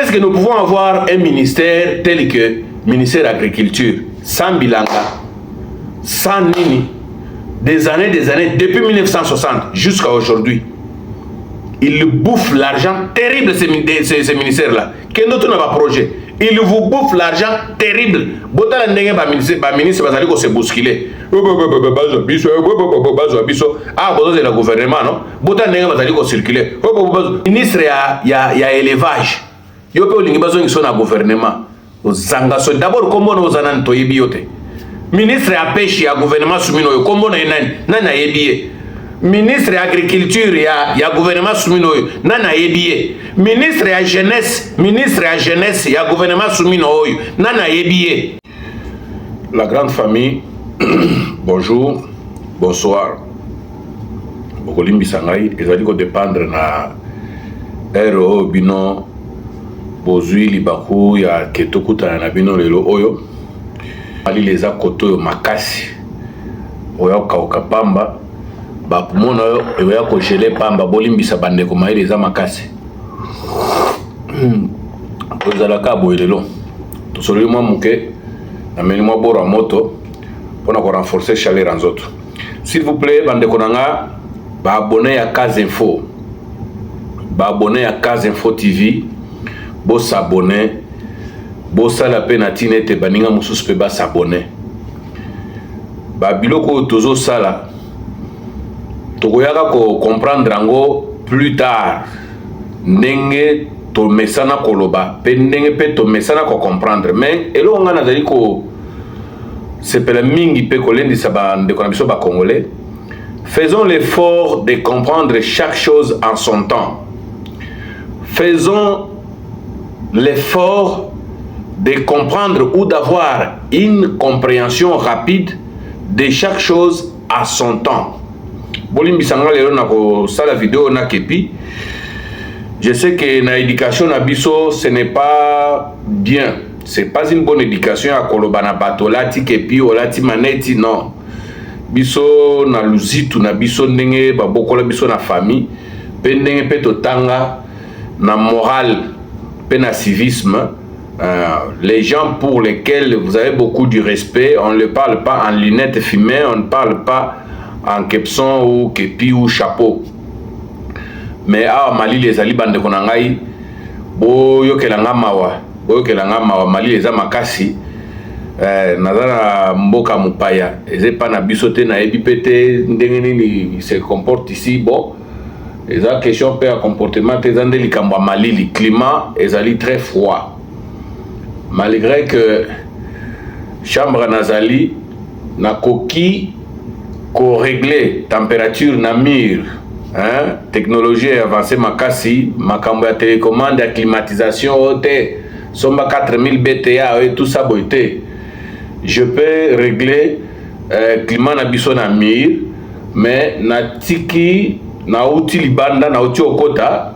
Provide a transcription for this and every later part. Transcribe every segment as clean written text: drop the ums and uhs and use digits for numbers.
est-ce que nous pouvons avoir un ministère tel que ministère de l'Agriculture, sans Bilanga, sans Nini, des années, depuis 1960 jusqu'à aujourd'hui? Ils bouffent l'argent terrible, ces ministères-là. Quel autre n'a pas projet? Ils vous bouffent l'argent terrible. Bota la ministre bazali ko se bousculer. Ah, c'est le gouvernement, non? Bota ndenge bazali ko circuler. Ministre ya élevage. Yo pe olingi bazo ngiso na gouvernement. Ozanga so d'abord kombo no zanan to yebiote. Ministre ya pêche ya gouvernement sumino yo kombo na nana yebiye. Ministre de l'Agriculture, il y a gouvernement soumino, nana yebiye. Ministre de la jeunesse, il y a gouvernement soumino, nana yebiye. La grande famille, bonjour, bonsoir. Bokolimbi Sangai, ils ont dit qu'on dépendre na RO bino bozui libaku ya ketokuta na bino lelo oyo. Ali les akoto makasi. Oyo kaukapamba. Ba pumona yo ya ko gelé pamba bolimbisa bande ko maile za makasi ozala ka boyelelo to solo mo muke na meni mo bora moto pona ko renforcer chaleur en autres. S'il vous plaît bande ko nanga ba abonné à Case Info, ba abonné à Case Info TV, bo s'abonner, bo sala penatine te baninga mususu pe ba s'abonner ba biloko tozo sala tokoyaka ko comprendre ango plus tard ndenge to mesana koloba pe ndenge pe to mesana ko comprendre mais elo nga nazali ko sepela mingi pe ko lendisa ba ndeko na biso ba congolais. Faisons l'effort de comprendre chaque chose en son temps. Faisons l'effort de comprendre ou d'avoir une compréhension rapide de chaque chose à son temps. Bolimbi sanga lelo na ko sala vidéo na kepi. Je sais que na éducation na biso ce n'est pas bien. C'est pas une bonne éducation à kolobana batolati kepi olati maneti non. Biso na luzitu na biso ndenge ba bokola biso na famille pe ndenge pe totanga na morale pe na civisme. Les gens pour lesquels vous avez beaucoup de respect, on ne le parle pas en lunettes fumées, on ne parle pas en kepson ou kepi ou chapeau. Mais à Mali les ali bande konangai boyo kelanga mawa Mali les amakasi nazana mboka mupaya eze pa na bisote na ebipete ndenge nini se comporte ici bon eza question pe à comportement te zande likambo Mali le climat ezali très froid malgré que chambre nazali na koki ko régler température na mur, hein, technologie avancée makasi, makambo ya télécommande ya climatisation ote, somba 4000 BTA et tout ça boité. Je peux régler climat na biso na mur, mais na tiki na outil libanda na outil okota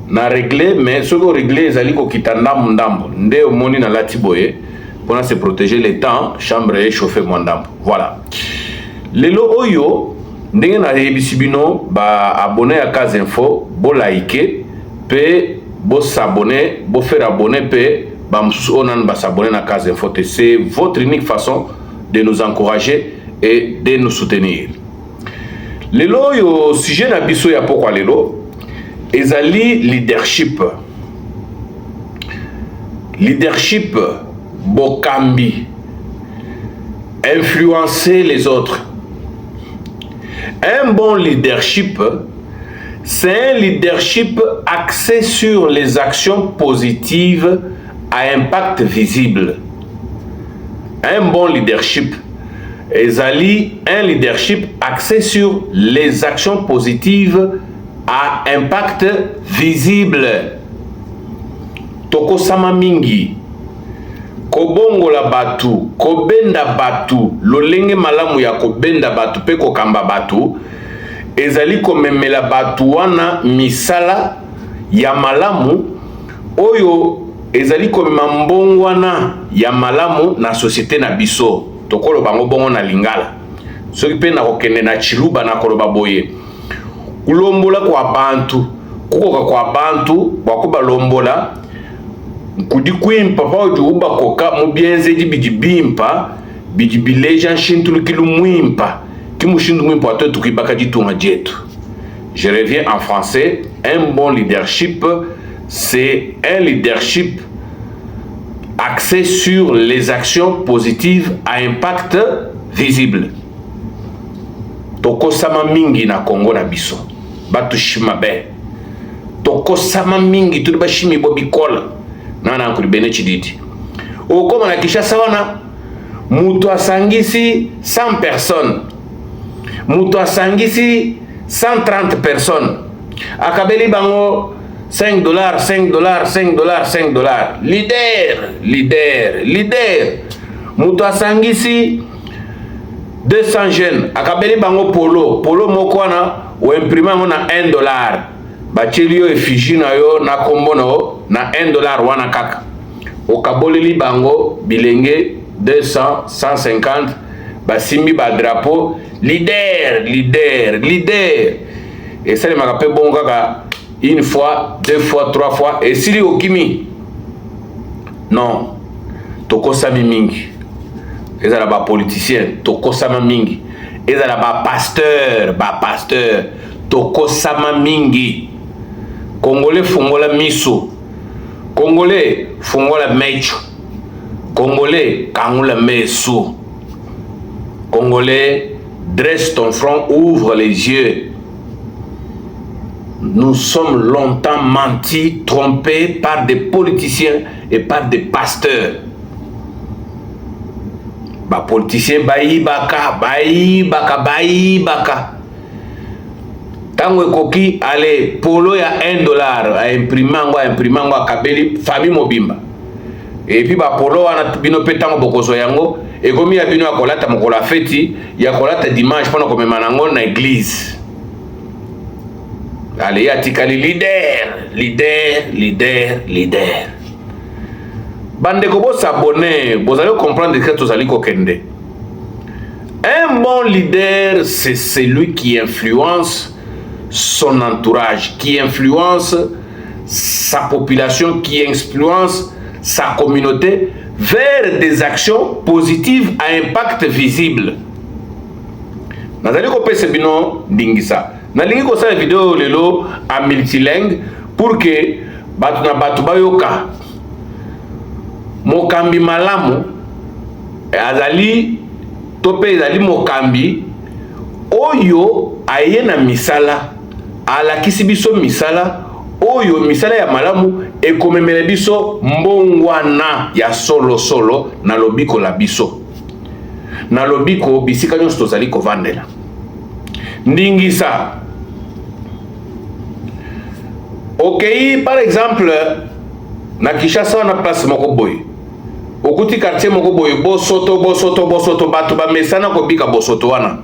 na régler mais ce que régler ezali ko kitandambo ndambo nde omoni na lati boye pour se protéger les temps chambre et chauffer mon ndambo. Voilà. Lelo oyo ndenge na yebisi bino ba abonné à Case Info, bo like pe bo s'abonner, bo faire abonner pe ba mususu onan ba s'abonner na Case Info. C'est votre unique façon de nous encourager et de nous soutenir. Lelo oyo sujet na biso ya pokwa lelo ezali leadership. Leadership bokambi, influencer les autres. Un bon leadership, c'est un leadership axé sur les actions positives à impact visible. Un bon leadership, ezali un leadership axé sur les actions positives à impact visible. Toko sama mingi kobongola batu, kobenda batu, lolenge malamu ya kobenda batu pe kokamba batu, ezali komemela batu wana misala ya malamu oyo ezali komema mbongwana ya malamu na société na biso. Tokolo bango bongo na lingala. Soki pe na kokende na chiluba na koloba boye. Kulombola kwa bantu, kukoka kwa bantu, bakuba lombola, Nkudi kwimpa pa ujuba koka mubienze di bidibimpa bidibileja shintulu kilu mwimpa kimushindu mwimpa watu tukibaka jitunga jetu. Je reviens en français. Un bon leadership, c'est un leadership axé sur les actions positives à impact visible. Tokosama mingi na Congo na biso batu shimabe tokosama mingi tuli bashimi bobikola nana nkuli bene chididi okoma na Kinshasa wana mutu asangisi 100 personnes, mutu asangisi 130 personnes, akabeli bango $5, $5, $5, $5. Leader. Mutu asangisi 200 jeunes, akabeli bango polo moko wana o imprime na $1. Bacheli yo effigie na yo na kombo na $1 wana kaka. Okaboleli bango bilenge 200, 150, basimbi ba drapeau leader. Et ça, les makape bon kaka une fois, 2 fois, 3 fois. Et si au kimi, non, toko sami mingi. Et ça là bas politicien, toko sama mingi. Et ça là bas pasteur, toko sama mingi. Congolais fungola miso, Congolais fungola mecho, Congolais kangola meso, Congolais dresse ton front, ouvre les yeux. Nous sommes longtemps mentis, trompés par des politiciens et par des pasteurs. Ba politiciens baïbaka. Tango ekoki ale polo ya $1 a imprimango akabeli famille mobimba. Et puis ba polo wana bino pe tango bokoso yango ekomi ya bino akolata mokola feti ya kolata dimanche pona komema nango na église. Ale ya tikali leader. Bande ko bo s'abonner, vous allez comprendre que tout allez kokende. Un bon leader, c'est celui qui influence son entourage, qui influence sa population, qui influence sa communauté vers des actions positives à impact visible. Nazali ko pese bino ndingisa. Nalingi ko sa vidéo lelo a multilingue pour que batu bayoka mokambi malamu azali tope ezali mokambi oyo aye na misala alakisi biso misala oyo misala ya malamu ekomemela biso mbongwana ya solo na lobiko la biso na lobiko bisika nyonso tozali kovandela ndingisa. Ok, par exemple na Kinshasa na place moko boye okuti quartier moko boye bosoto batu bamesana kobika bosoto wana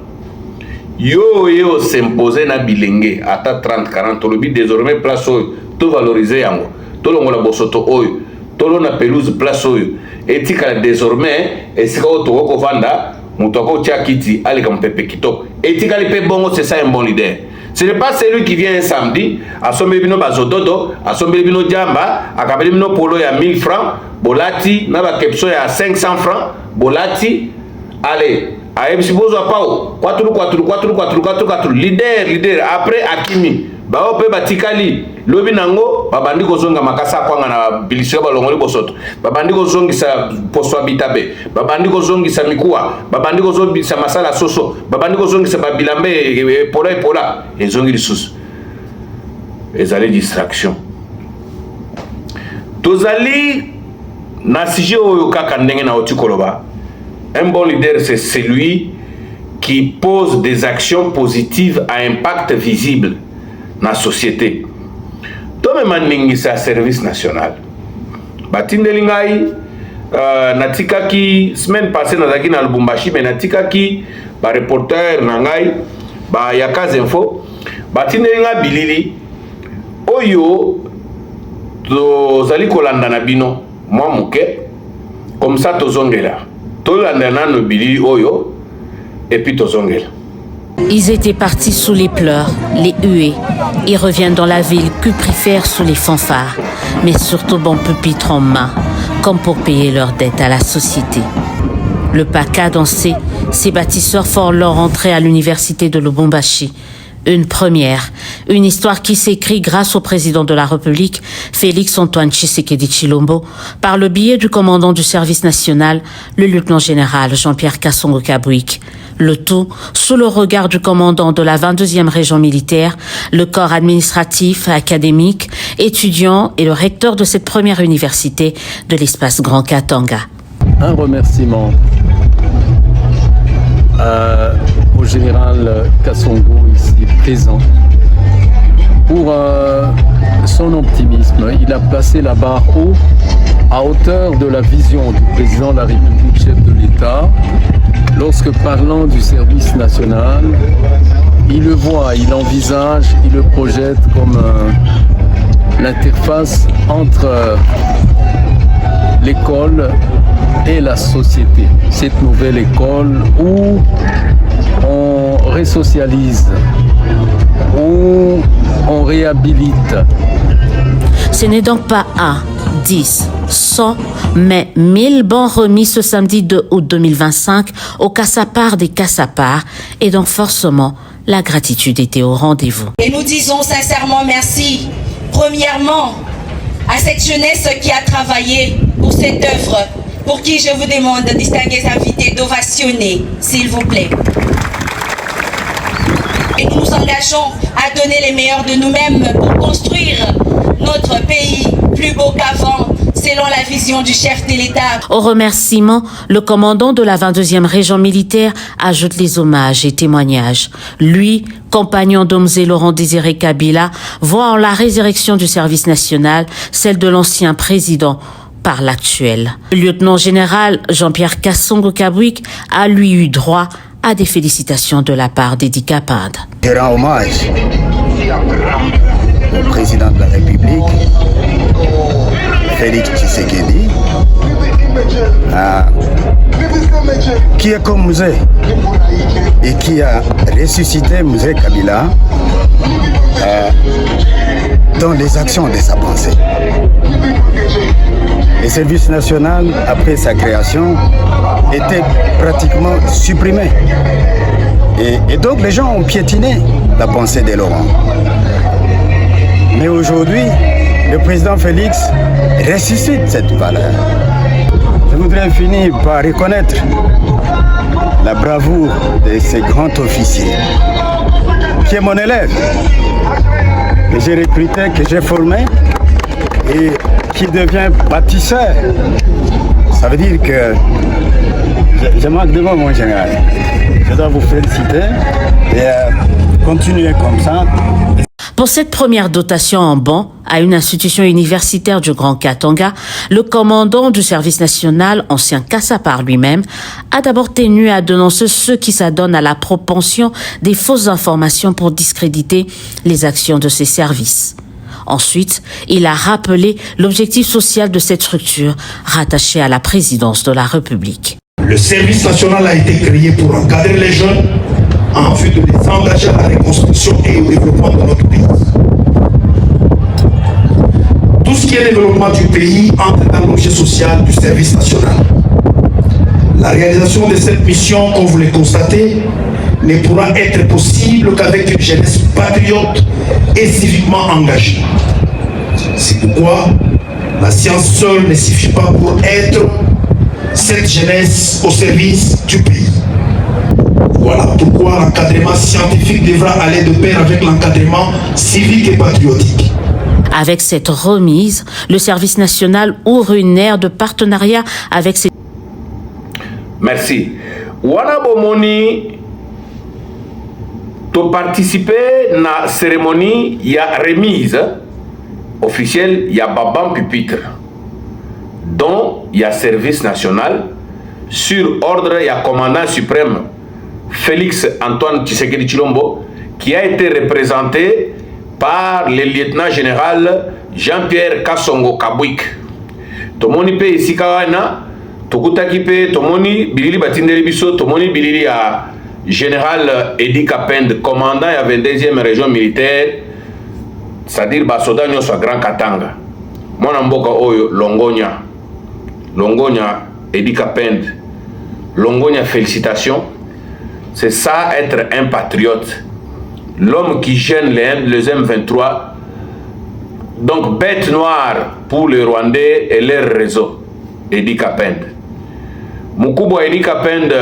yo s'imposer na bilenge ata 30-40 tolobi désormais place oyo to valoriser yango tolongola bosoto oyo tolona pelouse place oyo etikala désormais esika oyo toko kovanda mutu akotia kiti aleka mpepe kitoko etikali pe bongo. C'est ça un bon leader. Ce n'est pas celui qui vient un samedi, à son bébino bazododo, à son bébino djamba, à kabelino polo ya 1000 francs, bolati, naba kepso ya 500 francs, bolati, allez, à ebsi bozo pao, 4, leader, après Akimi, bao pe batikali, lobi nango, babandi kozonga makasa kwanga na bilisio balongoli bosoto, babandi kozongi sa poswa bitabe, babandi kozongi sa mikua, babandi kozongi sa masala soso, babandi kozongi sa babilambe pola, ezongi lisusu. Ezali distraction. Tozali na sije oyo kaka ndenge na otikoloba. Un bon leader, c'est celui qui pose des actions positives à impact visible dans la société. Tome maningisa service national. Batindeli ngai natika ki semaine passée nazaki na Lubumbashi mais natika ki ba reporter na ngai ba Yakaz Info batindeli ngai bilili oyo tozali kolanda na bino mwa muke comme ça tozongela tolanda nano bilili oyo et puis tozongela. Ils étaient partis sous les pleurs, les huées. Ils reviennent dans la ville cuprifère sous les fanfares, mais surtout bon pupitre en main, comme pour payer leurs dettes à la société. Le PAC a dansé, ces bâtisseurs forts leur entrée à l'université de Lubumbashi. Une première, une histoire qui s'écrit grâce au président de la République, Félix Antoine Tshisekedi Tshilombo, par le biais du commandant du service national, le lieutenant-général Jean-Pierre Kasongo Kabwik. Le tout sous le regard du commandant de la 22e région militaire, le corps administratif, académique, étudiant et le recteur de cette première université de l'espace Grand Katanga. Un remerciement au général Kasongo ici présent pour son optimisme. Il a placé la barre haut à hauteur de la vision du président de la République, chef de l'État, lorsque parlant du service national, il le voit, il envisage, il le projette comme l'interface entre l'école et la société. Cette nouvelle école où on resocialise, où on réhabilite. Ce n'est donc pas 1, 10, 100, mais 1000 bons remis ce samedi 2 août 2025 au Cassapar des Cassapars, et donc forcément la gratitude était au rendez-vous. Et nous disons sincèrement merci, premièrement, à cette jeunesse qui a travaillé pour cette œuvre, pour qui je vous demande, distingués invités, d'ovationner, s'il vous plaît. Et nous nous engageons à donner les meilleurs de nous-mêmes pour construire notre pays plus beau qu'avant, selon la vision du chef de l'État. Au remerciement, le commandant de la 22e région militaire ajoute les hommages et témoignages. Lui, compagnon d'Omzé Laurent Désiré Kabila, voit en la résurrection du service national celle de l'ancien président par l'actuel. Le lieutenant-général Jean-Pierre Kasongo Kabwik a lui eu droit à des félicitations de la part d'Edi Kapad. Je rends hommage au président de la République, Félix Tshisekedi, qui est comme Mzee et qui a ressuscité Mzee Kabila dans les actions de sa pensée. Le service national, après sa création, était pratiquement supprimé. Et donc les gens ont piétiné la pensée de Laurent. Mais aujourd'hui, le président Félix ressuscite cette valeur. Je voudrais finir par reconnaître la bravoure de ces grands officiers, qui est mon élève, que j'ai recruté, que j'ai formé, et qui devient bâtisseur. Ça veut dire que je manque de mots, mon général. Je dois vous féliciter et continuer comme ça. Pour cette première dotation en bons à une institution universitaire du Grand Katanga, le commandant du service national, ancien Cassapar lui-même, a d'abord tenu à dénoncer ceux qui s'adonnent à la propension des fausses informations pour discréditer les actions de ces services. Ensuite, il a rappelé l'objectif social de cette structure rattachée à la présidence de la République. Le service national a été créé pour encadrer les jeunes en vue de les engager à la reconstruction et au développement de notre pays. Tout ce qui est développement du pays entre dans l'objet social du service national. La réalisation de cette mission, comme vous le constatez, ne pourra être possible qu'avec une jeunesse patriote et civiquement engagée. C'est pourquoi la science seule ne suffit pas pour être cette jeunesse au service du pays. Voilà pourquoi l'encadrement scientifique devra aller de pair avec l'encadrement civique et patriotique. Avec cette remise, le service national ouvre une ère de partenariat avec ses... Merci. Wana bomoni to participer na cérémonie ya remise officielle ya babam pupitre dont il y a service national sur ordre il y a commandant suprême Félix Antoine Tshisekedi Tshilombo qui a été représenté par le lieutenant général Jean-Pierre Kasongo Kabwik. Tomoni pe isika wana tokutaki pe tomoni bilili batindeli biso tomoni bilili ya général Edi Kapende, commandant de la 22e région militaire, c'est-à-dire Basoda Nyoso Grand Katanga. Mon amboka oyo Longonia Edi Kapende, Longonia, félicitations. C'est ça être un patriote. L'homme qui gêne les M23. Donc bête noire pour les Rwandais et leur réseau. Edi Kapende. Moukoubo Edi Kapende,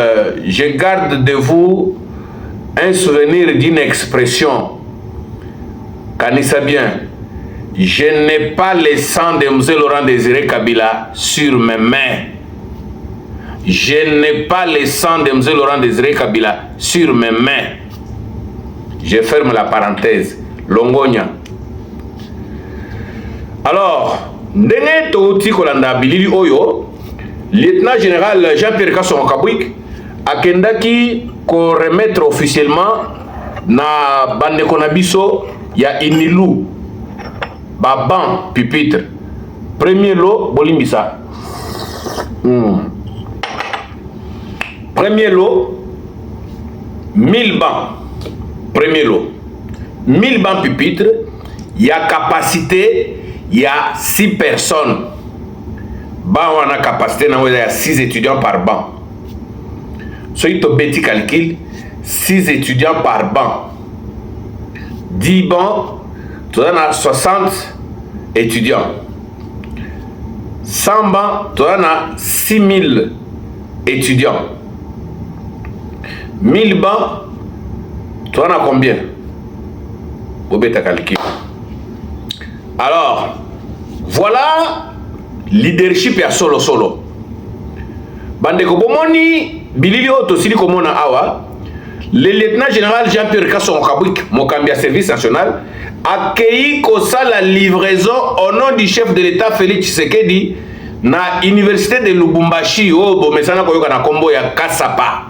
je garde de vous un souvenir d'une expression. Kanissa bien. Je n'ai pas le sang de M. Laurent Désiré Kabila sur mes mains. Je n'ai pas le sang de M. Laurent Désiré Kabila sur mes mains. Je ferme la parenthèse. Longonia. Alors, ndenge touti kolanda bilili oyo, lieutenant général Jean-Pierre Kasson Kabwik akendaki ko remettre officiellement na bande konabiso ya Inilu baban pupitre. Premier lot bolimbisa. Premier lot 1000 bancs. Premier lot 1000 bancs pupitre, il y a capacité. Il y a 6 personnes. Bah, on a capacité, il y a 6 étudiants par banc. Si tu as petit calcul, 6 étudiants par banc. 10 bancs, tu as 60 étudiants. 100 bancs, tu as 6000 étudiants. 1000 bancs, tu en as combien? Au bêta calcul. Alors, voilà leadership ya solo. Bandeko bomoni bilili oto sili komona awa, le lieutenant général Jean-Pierre Kasson Kabwik, Mokambia service national, accueilli kosa la livraison au nom du chef de l'État Félix Tshisekedi na université de Lubumbashi o bomesana koyoka na kombo ya Kasapa.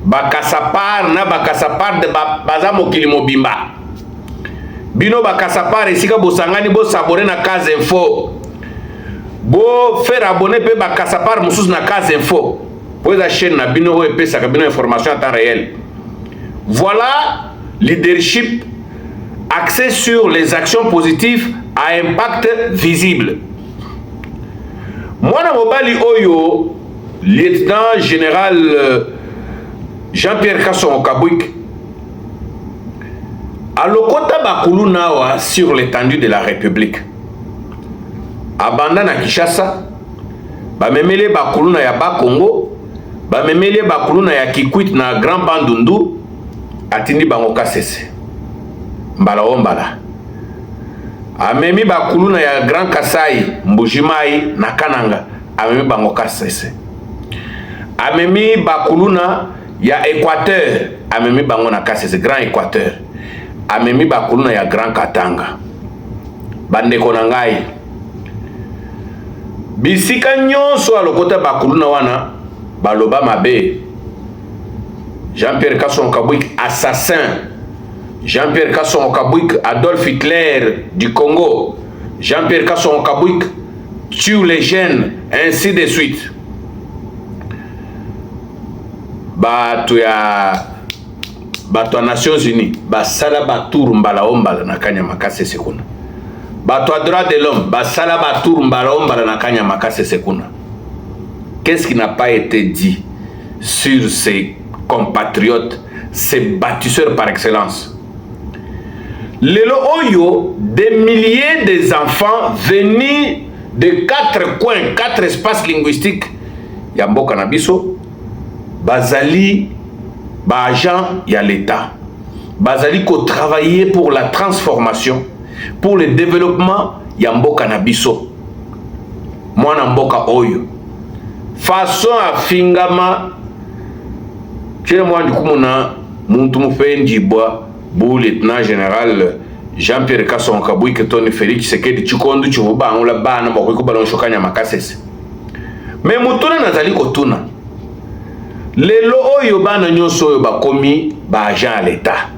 Ba Kasapar na ba Kasapar de baza mokili mobimba. Bino bakasapare esika bosangani bo sabone na case info. Bo faire abonner pe bakasapare mususu na case info. Pour la chaîne na bino o epesa ka bino information en temps réel. Voilà leadership axé sur les actions positives à impact visible. Mwana mobali oyo lieutenant général Jean-Pierre Kasson Kabwik Alokota bakulu nawa sur l'étendue de la République. Abanda na Kinshasa, bamemele bakulu na ya Bakongo, bamemele bakulu na ya Kikwit na Grand Bandundu, atindi bango kasese. Mbala ombala. Amemi bakulu na ya Grand Kasai, Mbujimai na Kananga, amemi bango kasese. Amemi bakulu na ya Équateur, amemi bango na kasese, Grand Équateur. Amemi bakuluna ya Grand Katanga. Bandeko na ngai. Bisika nyonso alokota bakuluna wana baloba mabe. Jean-Pierre Kasson Kabwik assassin. Jean-Pierre Kasson Kabwik Adolf Hitler du Congo. Jean-Pierre Kasson Kabwik tue les jeunes, ainsi de suite. Bato ya Nations Unies, basala batour mbala ombala na kanya makase sekuna. Bato à droit de l'homme, basala batour mbala ombala na kanya makase sekuna. Qu'est-ce qui n'a pas été dit sur ces compatriotes, ces bâtisseurs par excellence? Lelo oyo, des milliers d'enfants venus de 4 coins, 4 espaces linguistiques, ya mboka na biso, bazali agent y a l'État. Bazali ko travailler pour la transformation, pour le développement ya mboka na biso. Mwana mboka oyo. Façon à fingama. Chez moi du kumuna muntu mufendi bwa bu lieutenant général Jean-Pierre Kasson Kabwik Tony Félix Tshisekedi chikondu chivuba ngula bana bakoko balon shokanya makasese. Mais mutuna nazali kotuna. Lelo oyo bana nyonso oyo bakomi ba agent à l'État.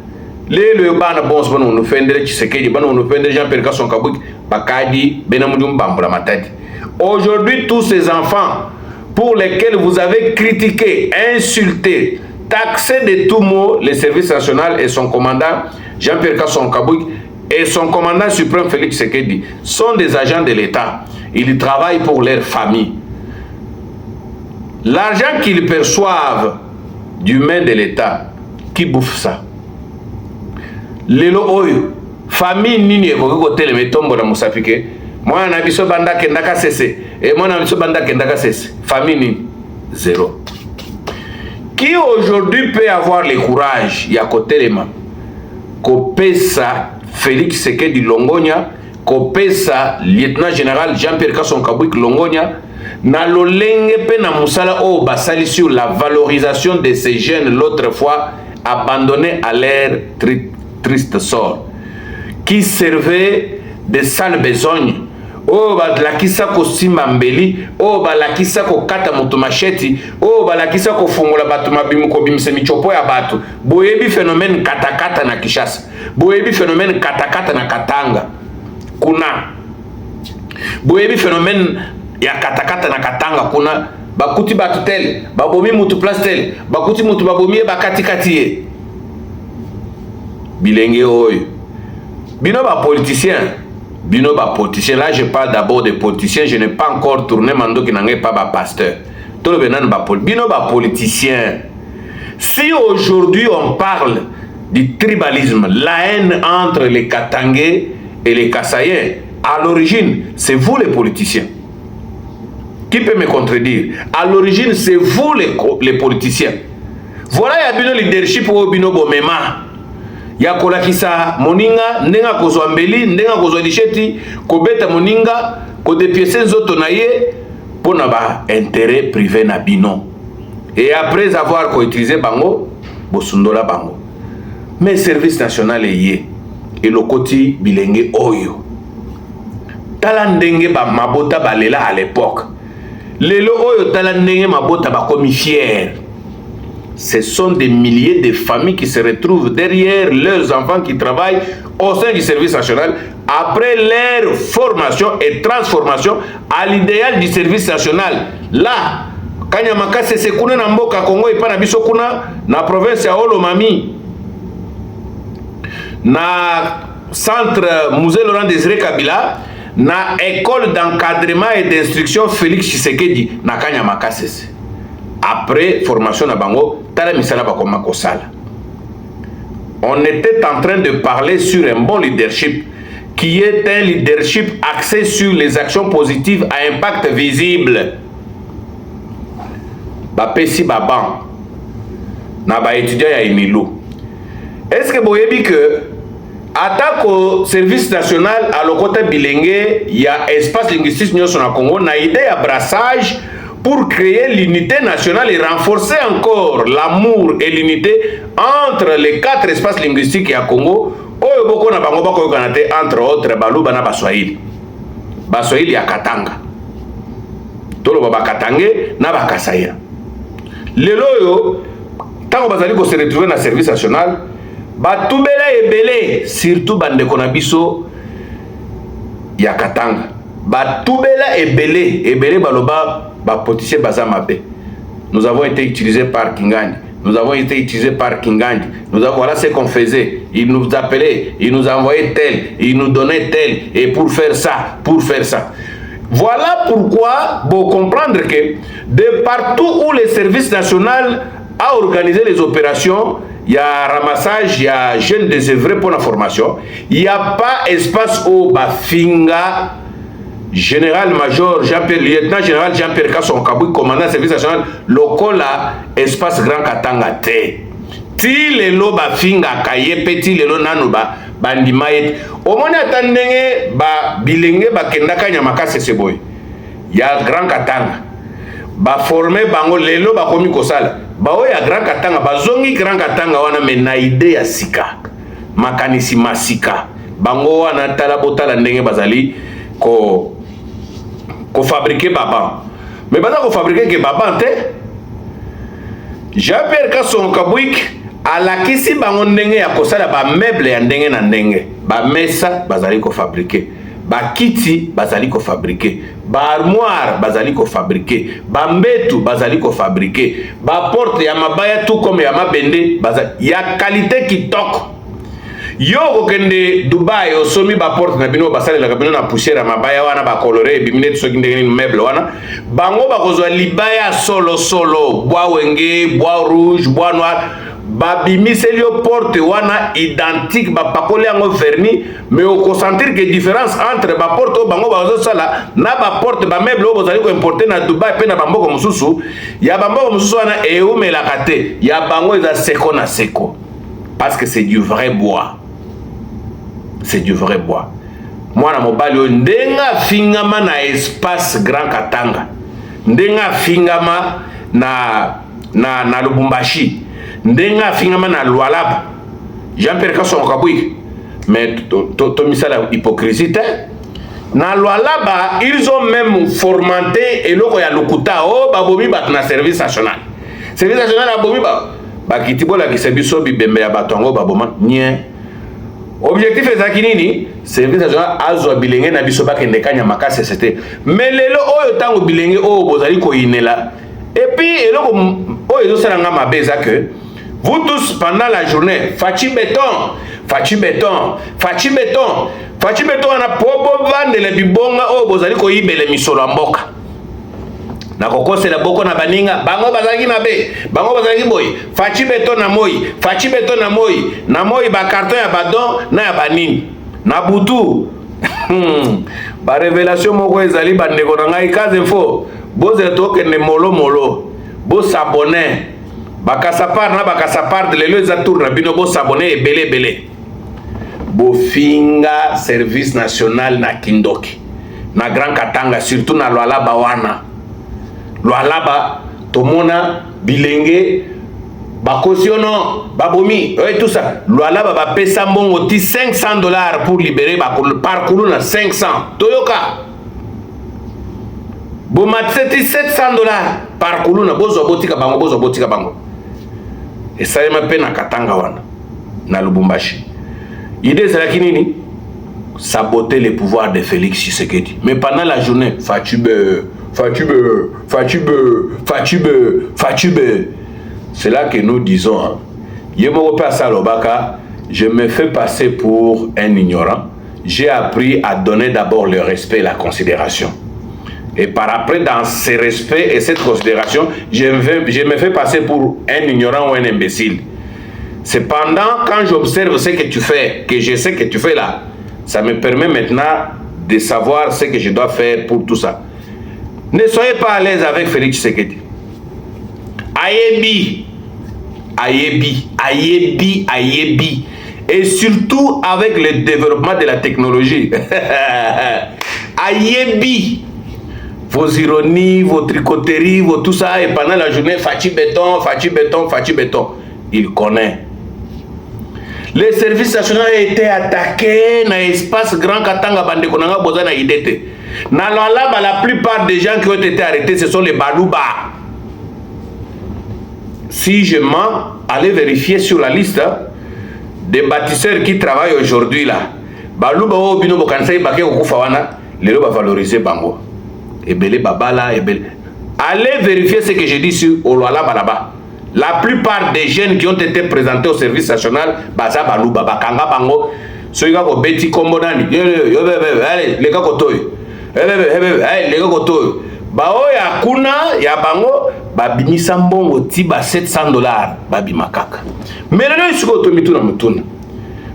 Lelo oyo bana bonso bana onu fendere Tshisekedi bana onu fendere Jean-Pierre Kasson Kabwik bakadi benamudum bambula matadi. Aujourd'hui tous ces enfants pour lesquels vous avez critiqué, insulté, taxé de tout mot le service national et son commandant Jean-Pierre Kasson Kabouik et son commandant suprême Félix Tshisekedi sont des agents de l'État. Ils travaillent pour leur famille. L'argent qu'ils perçoivent du main de l'État, qui bouffe ça? Lelo oyo, famille nini ekoki kotelema tombo na musapike, mwana na biso banda kendaka sese, et mwana na biso banda kendaka sese, famille nini? Zéro. Qui aujourd'hui peut avoir le courage ya kotelema kopesa Félix Tshisekedi Longonia, kopesa lieutenant général Jean-Pierre Kasson Kabouik Longonia, na lolenge pe na musala o basali sur la valorisation de ces jeunes l'autre fois abandonnés à leur triste sort, qui servaient de sales besognes, o balakisa ko simba mbeli, o balakisa ko kata moto macheti, o balakisa ko fungola batu mabimu ko bimisa michopo ya batu. Boyebi phénomène katakata na Kishasa, boyebi phénomène katakata na Katanga, kuna boyebi phénomène ya katakata na Katanga, kuna bakuti batu tel, babomi mutu place tel, bakuti mutu babomi bakati katiye. Bilenge oyo bino ba politicien, là je parle d'abord des politiciens, je n'ai pas encore tourné mando qui n'engage pas ba pasteur. Tout le benan ba bino ba politicien. Si aujourd'hui on parle du tribalisme, la haine entre les Katangais et les Kassaïens, à l'origine, c'est vous les politiciens. Qui peut me contredire? À l'origine, c'est vous les politiciens. Voilà ya bino leadership au bino bomema. Ya kolakisa moninga ndenga kozwa mbeli ndenga kozwa lisheti kobeta moninga kodepiese nzoto na ye pona ba intérêt privé na bino, et après avoir utilisé bango bosundola bango. Mais service national ye et le koti bilenge oyo tala ndenge ba mabota balela à l'époque, lelo oyo tala ndenge mabota ba komi fier. Ce sont des milliers de familles qui se retrouvent derrière leurs enfants qui travaillent au sein du service national après leur formation et transformation à l'idéal du service national. Là, Kanyamaka c'est kuna na mboka Congo et pas na biso kuna na province ya Olomami, na centre Musée Laurent Désiré Kabila, na école d'encadrement et d'instruction Félix Tshisekedi na Kanyamaka c'est. Après formation na bango, tala misala bakoma kosala. On était en train de parler sur un bon leadership qui est un leadership axé sur les actions positives à impact visible. Bapesi baban na ba étudiant ya Emilo. Est-ce que boyebi que attaque au service national à l'okota bilenge ya espace linguistique nyonso na Congo na idée ya brassage pour créer l'unité nationale et renforcer encore l'amour et l'unité entre les 4 espaces linguistiques à Congo, oyo boko na bango bako kanate entre autres baluba na baswahili. Baswahili ya Katanga. Tolo baba Katange na bakasaya. Lelo yo tango bazali ko se retrouver na service national, batubela ebele surtout bandeko na biso ya Katanga. Batubela ebele baloba politicien Bazamabe. Nous avons été utilisés par Kingandi. Nous avons été utilisés par Kingandi. Voilà ce qu'on faisait. Ils nous appelaient, ils nous envoyaient tel, ils nous donnaient tel, et pour faire ça, pour faire ça. Voilà pourquoi vous comprendre que de partout où le service national a organisé les opérations, il y a ramassage, il y a jeunes désœuvrés pour la formation, il n'y a pas espace au Bafinga. Général-major Jean-Pierre, lieutenant général Jean-Pierre Kasson Kabouik, commandant service national, lokola espace Grand Katanga te. Ti lelo ba finga kaye petit lelo nanu ba bandimaye. Omoni atandenge ba bilenge ba kendaka nyamaka seseboy. Ya Grand Katanga. Ba formé bango lelo ba komi kosala. Ba oya Grand Katanga bazongi Grand Katanga wana mena idée ya sika. Makanisi masika. Bango wana tala botala ndenge bazali ko fabriquer baba. Mais bana ko fabriquer ke baba te. Jean-Pierre Kasson Kabouik alakisi bango ndenge ya kosala ba meuble ya ndenge na ndenge. Ba mesa bazali ko fabriquer. ba kiti bazali ko fabriquer, ba armoire bazali ko fabriquer, ba mbetu bazali ko fabriquer, ba porte ya mabaya tout comme ya mabende bazali ya qualité kitoko. Yo kokende Dubai osomi ba porte na bino basali la bino na poussière mabaya wana ba coloré bimine soki ndenge ni meuble wana bango ba kozwa libaya solo bois wenge, bois rouge, bois noir ba bimiseli yo porte wana identique ba pakole yango vernis mais au concentre que différence entre ba porte bango ba zo sala na ba porte ba meuble o bozali ko importer na Dubai pe na bamboko mususu ya bamboko mususu wana eumela kate ya bango eza seko na seko parce que c'est du vrai bois. C'est du vrai bois. Moi, na mobali yo ndenga fingama na espace Grand Katanga. Ndenga fingama na Lubumbashi. Ndenga fingama na Lualaba. Jean-Pierre Kasson Kabouik. Mais to misala hypocrisie. Na Lualaba, ils ont même formaté eloko ya lokuta o babomi bat na service national. Service national babomi ba kitibola kisebiso bibembe ya batongo baboma nye. Objectif ezaki nini? Service national azwa bilenge na biso bakende kanya makasi c'était. Mais lelo oyo tango bilenge oyo bozali ko inela. Et puis eloko oyo ezosala nga mabe eza que vous tous pendant la journée fachi béton na popo vandele bibonga oyo bozali ko ibele misolo mboka. Na kokosela boko na baninga bango bazalaki mabe bango bazalaki boy fachi beton na moi ba carton ya badon na ya banini na butu ba révélation moko ezali bandeko na ngai kaze fo bozela tokende molo bo s'abonner bakasapar de lelo eza tour na bino bo s'abonner ebele bo finga service national na Kindoki na Grand Katanga surtout na Lualaba wana Lualaba tomona bilenge bakosiono babomi et tout ça Lualaba ba pesa mbongo ti $500 pour libérer par kuluna 500 toyoka bomatseti $700 par kuluna bozo botika bango et ça yema pe na Katanga wana na Lubumbashi idée c'est la nini saboter les pouvoirs de Félix Tshisekedi mais pendant la journée Fatube. C'est là que nous disons, je me fais passer pour un ignorant. J'ai appris à donner d'abord le respect et la considération. Et par après, dans ce respect et cette considération, je me fais passer pour un ignorant ou un imbécile. Cependant, quand j'observe ce que tu fais, que je sais que tu fais là, ça me permet maintenant de savoir ce que je dois faire pour tout ça. Ne soyez pas à l'aise avec Félix Tshisekedi. Ayebi. Et surtout avec le développement de la technologie. Ayebi. Vos ironies, vos tricoteries, vos tout ça. Et pendant la journée, fachi béton. Il connaît. Le service national a été attaqué dans l'espace Grand Katanga Bandekonanga Bozana Idete. Dans la plupart des gens qui ont été arrêtés, ce sont les Balouba. Si je mens, allez vérifier sur la liste des bâtisseurs qui travaillent aujourd'hui là. Balouba ou Bino Bokansai Baké Okufawana, les lots va valoriser Bango. Ebele Babala, Ebele. Allez vérifier ce que j'ai dit sur Oluala Balaba. La plupart des jeunes qui ont été présentés au service national, Baza Balouba, Bakanga Bango, ceux qui ont Betty Kombonani, les gars Kotoy. Les gars Kotoy. Bao ya kuna ya bango babimisa mbongo tiba $700 babi makaka. Mais là isuko to mituna mutuna.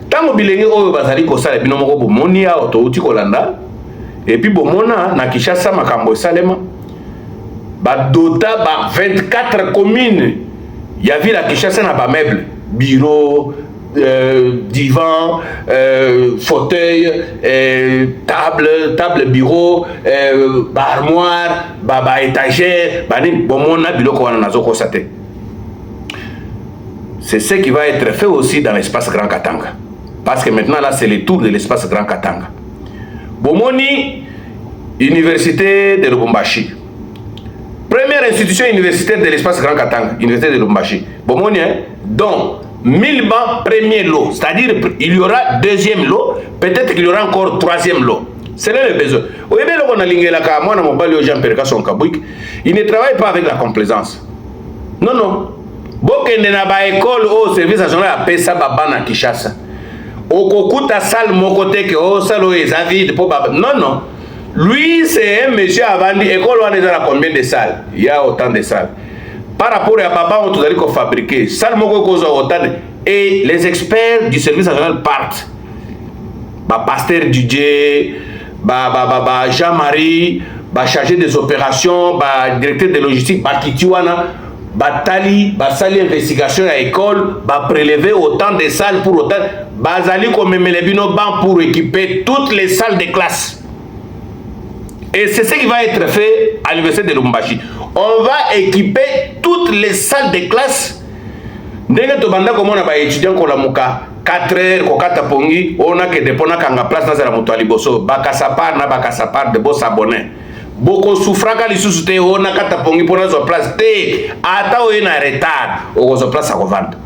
Tango bilenge oyo bazali ko sala bino moko bomoni ya auto uti kolanda et puis bomona na Kinshasa makambo salema ba dota ba 24 communes ya ville à Kinshasa na ba meuble bureau divan, fauteuil, table bureau, armoire, étagère, c'est ce qui va être fait aussi dans l'espace Grand Katanga. Parce que maintenant là c'est le tour de l'espace Grand Katanga. Bomoni, Université de Lubumbashi. Première institution universitaire de l'espace Grand Katanga, Université de Lubumbashi. Bomoni, donc 1000 bancs premier lot, c'est-à-dire il y aura deuxième lot, peut-être qu'il y aura encore troisième lot. C'est là le besoin. Vous voyez, on a l'ingélaka, moi, mon balio Jean-Pierre Kasson Kabouik, il ne travaille pas avec la complaisance. Non, non. Bokende na ba école au service national a pesa baba na Kinshasa. Okokuta salle mokote ke o salle est vide pour baba. Non, non. Lui, c'est un monsieur avant dit école on est à combien de salles? Il y a autant de salles. Par rapport à baba, on doit dire fabriquer. Salle moko autant et les experts du service national partent. Pasteur Didier, Jean-Marie, chargé des opérations, directeur de logistique, Kitiwana, Tali, sali investigation à l'école, prélever autant de salles pour autant, Bazali comme Melebino Ban pour équiper toutes les salles de classe. Et c'est ce qui va être fait à l'université de Lubumbashi. On va équiper toutes les salles de classe. Ndenge to banda comme on a étudiant ko la muka 4 heures ko kata pongi on a que dépona kanga place na za moto aliboso bakasapar de boss abonné boko souffraka lisusu te on a kata pongi pona zo place te ata o ina retard o zo place à revendre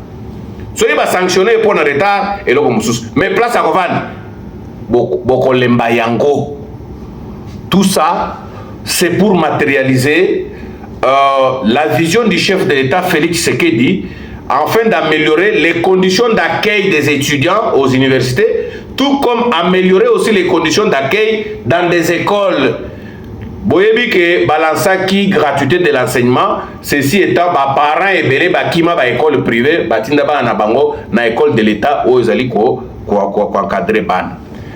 so il va sanctionner pour un retard et loko mususu mais place à revendre boko lemba yango. Tout ça c'est pour matérialiser la vision du chef de l'État Félix Tshisekedi afin d'améliorer les conditions d'accueil des étudiants aux universités, tout comme améliorer aussi les conditions d'accueil dans des écoles. Boyebi que balansaki gratuité de l'enseignement, ceci étant parents et belé bakima ba école privée, batinda ba na bango na école de l'État où ezali ko encadrer ban.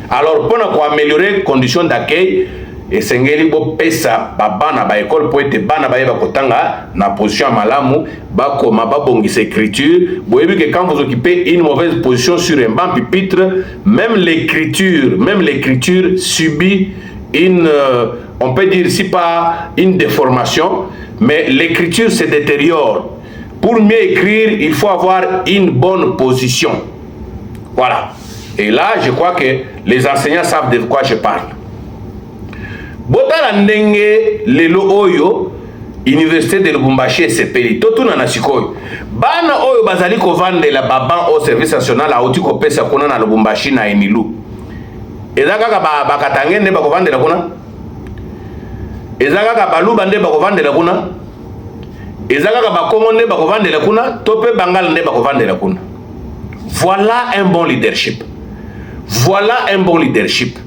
Alors pour améliorer les conditions d'accueil et sengeli bo pesa bana ba école pour être bana ba yeba kotanga na position malamu ba koma ba bongisa écriture boyebi que quand vous occupez une mauvaise position sur un banc pupitre même l'écriture subit une on peut dire si pas une déformation mais l'écriture se détériore. Pour mieux écrire il faut avoir une bonne position. Voilà. Et là je crois que les enseignants savent de quoi je parle. Botala ndenge lelo oyo Université de Lubumbashi sepeli totuna na sikoyo bana oyo bazali ko vandela baba au service national a oti ko pesa kuna na Lubumbashi na Enilu ezaka ka bakatange nde bako vandela kuna ezaka ka baluba nde bako vandela kuna ezaka ka bakongo nde bako vandela kuna tope bangala nde bako vandela kuna. Voilà un bon leadership. Voilà un bon leadership.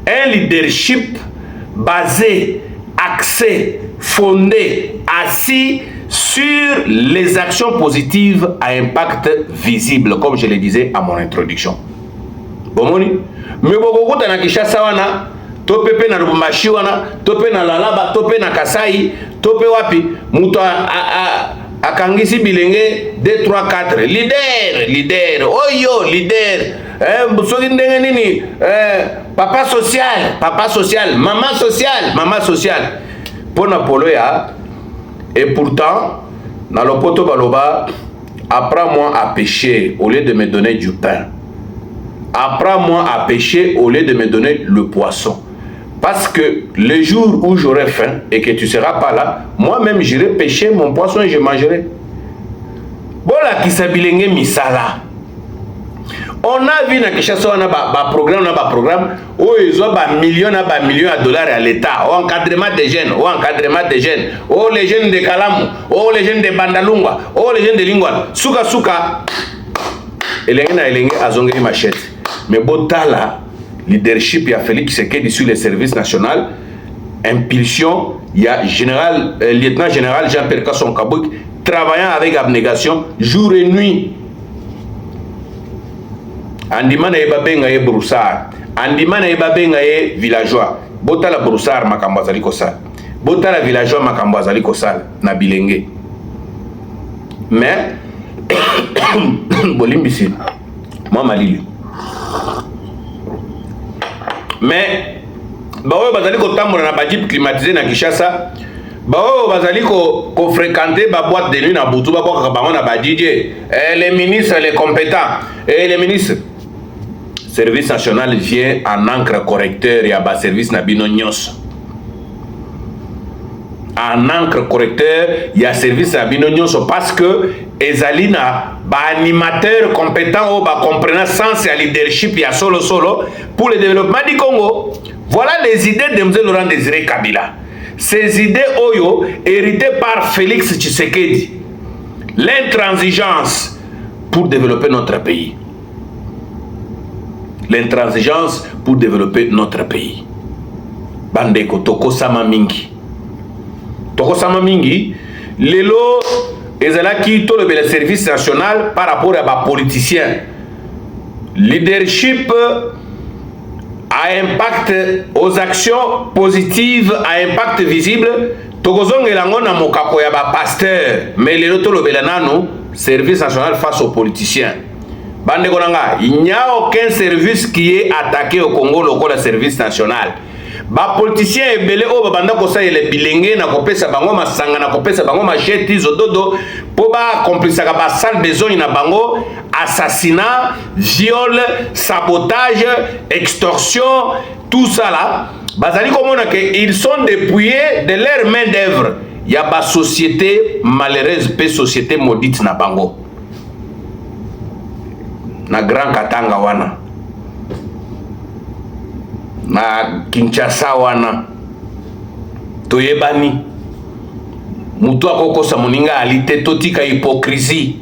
Un leadership basé, axé, fondé, assis sur les actions positives à impact visible, comme je le disais à mon introduction. Bomoni, mais beaucoup de Kinshasa wana, tope na Lubumbashi wana, tope na Lalaba, tope na Kasai, tope wapi, muto akangisi bilenge 2 3 4 leader, oyo leader. Papa social, maman sociale. Pona poloya. Et pourtant, dans le poto baloba, apprends-moi à pêcher au lieu de me donner du pain. Apprends-moi à pêcher au lieu de me donner le poisson. Parce que le jour où j'aurai faim et que tu ne seras pas là, moi-même j'irai pêcher mon poisson et je mangerai. Voilà qui s'abilenge misala. On a vu dans Kinshasa on a ba programme où ils ont millions de dollars à l'État, au encadrement des jeunes, les jeunes de Kalamu, les jeunes de Bandalungwa, les jeunes de Lingwan, suka elenge na elenge azongeli machette. Mais botala leadership ya Félix Tshisekedi sur le service national, impulsion, il y a lieutenant général Jean-Pierre Kasson Kabouik travaillant avec abnégation jour et nuit. Andimana ebabenga ye broussard, andimana ebabenga ye villageois. Botala broussard makambo azali kosala, botala villageois makambo azali kosala na bilenge. Mais bolimbisi moi malili. Mais baoyo bazali kotambola na bajip climatisé na Kinshasa, baoyo bazali ko fréquenter ba boîte de nuit na Butu ba boka bango na ba DJ, les ministres les compétents et les ministres. Service national vient en encre correcteur et à bas service na bino nyos. En encre correcteur, il y a service na bino nyos parce que ezalina ba animateur compétent ou ba comprenant sens et leadership ya solo pour le développement du Congo. Voilà les idées de M. Laurent Désiré Kabila. Ces idées Oyo, héritées par Félix Tshisekedi. L'intransigeance pour développer notre pays. L'intransigeance pour développer notre pays. Bandeko Toko Sama Mingi. Toko Sama Mingi, lelo ezalaki to le service national par rapport à ba politicien. Leadership à impact aux actions positives à impact visible. Tokozongelango na mokako ya ba pasteur, mais lelo to le nano service national face aux politiciens. Bande konanga, il n'y a aucun service qui est attaqué au Congo lokola service national. Ba politicien ebele o babanda ko sa ele bilenge na kopesa bango masanga na kopesa bango macheti zododo po ba accomplissa ka ba sale besoin na bango, assassinat, viol, sabotage, extorsion, tout ça là. Bazali komona que ils sont dépouillés de leur main d'œuvre. Ya ba société malheureuse pe société maudite na bango. Na Grand Katanga wana. Na Kinshasa wana toyebani mutu akokosa moninga alite totika hypocrisie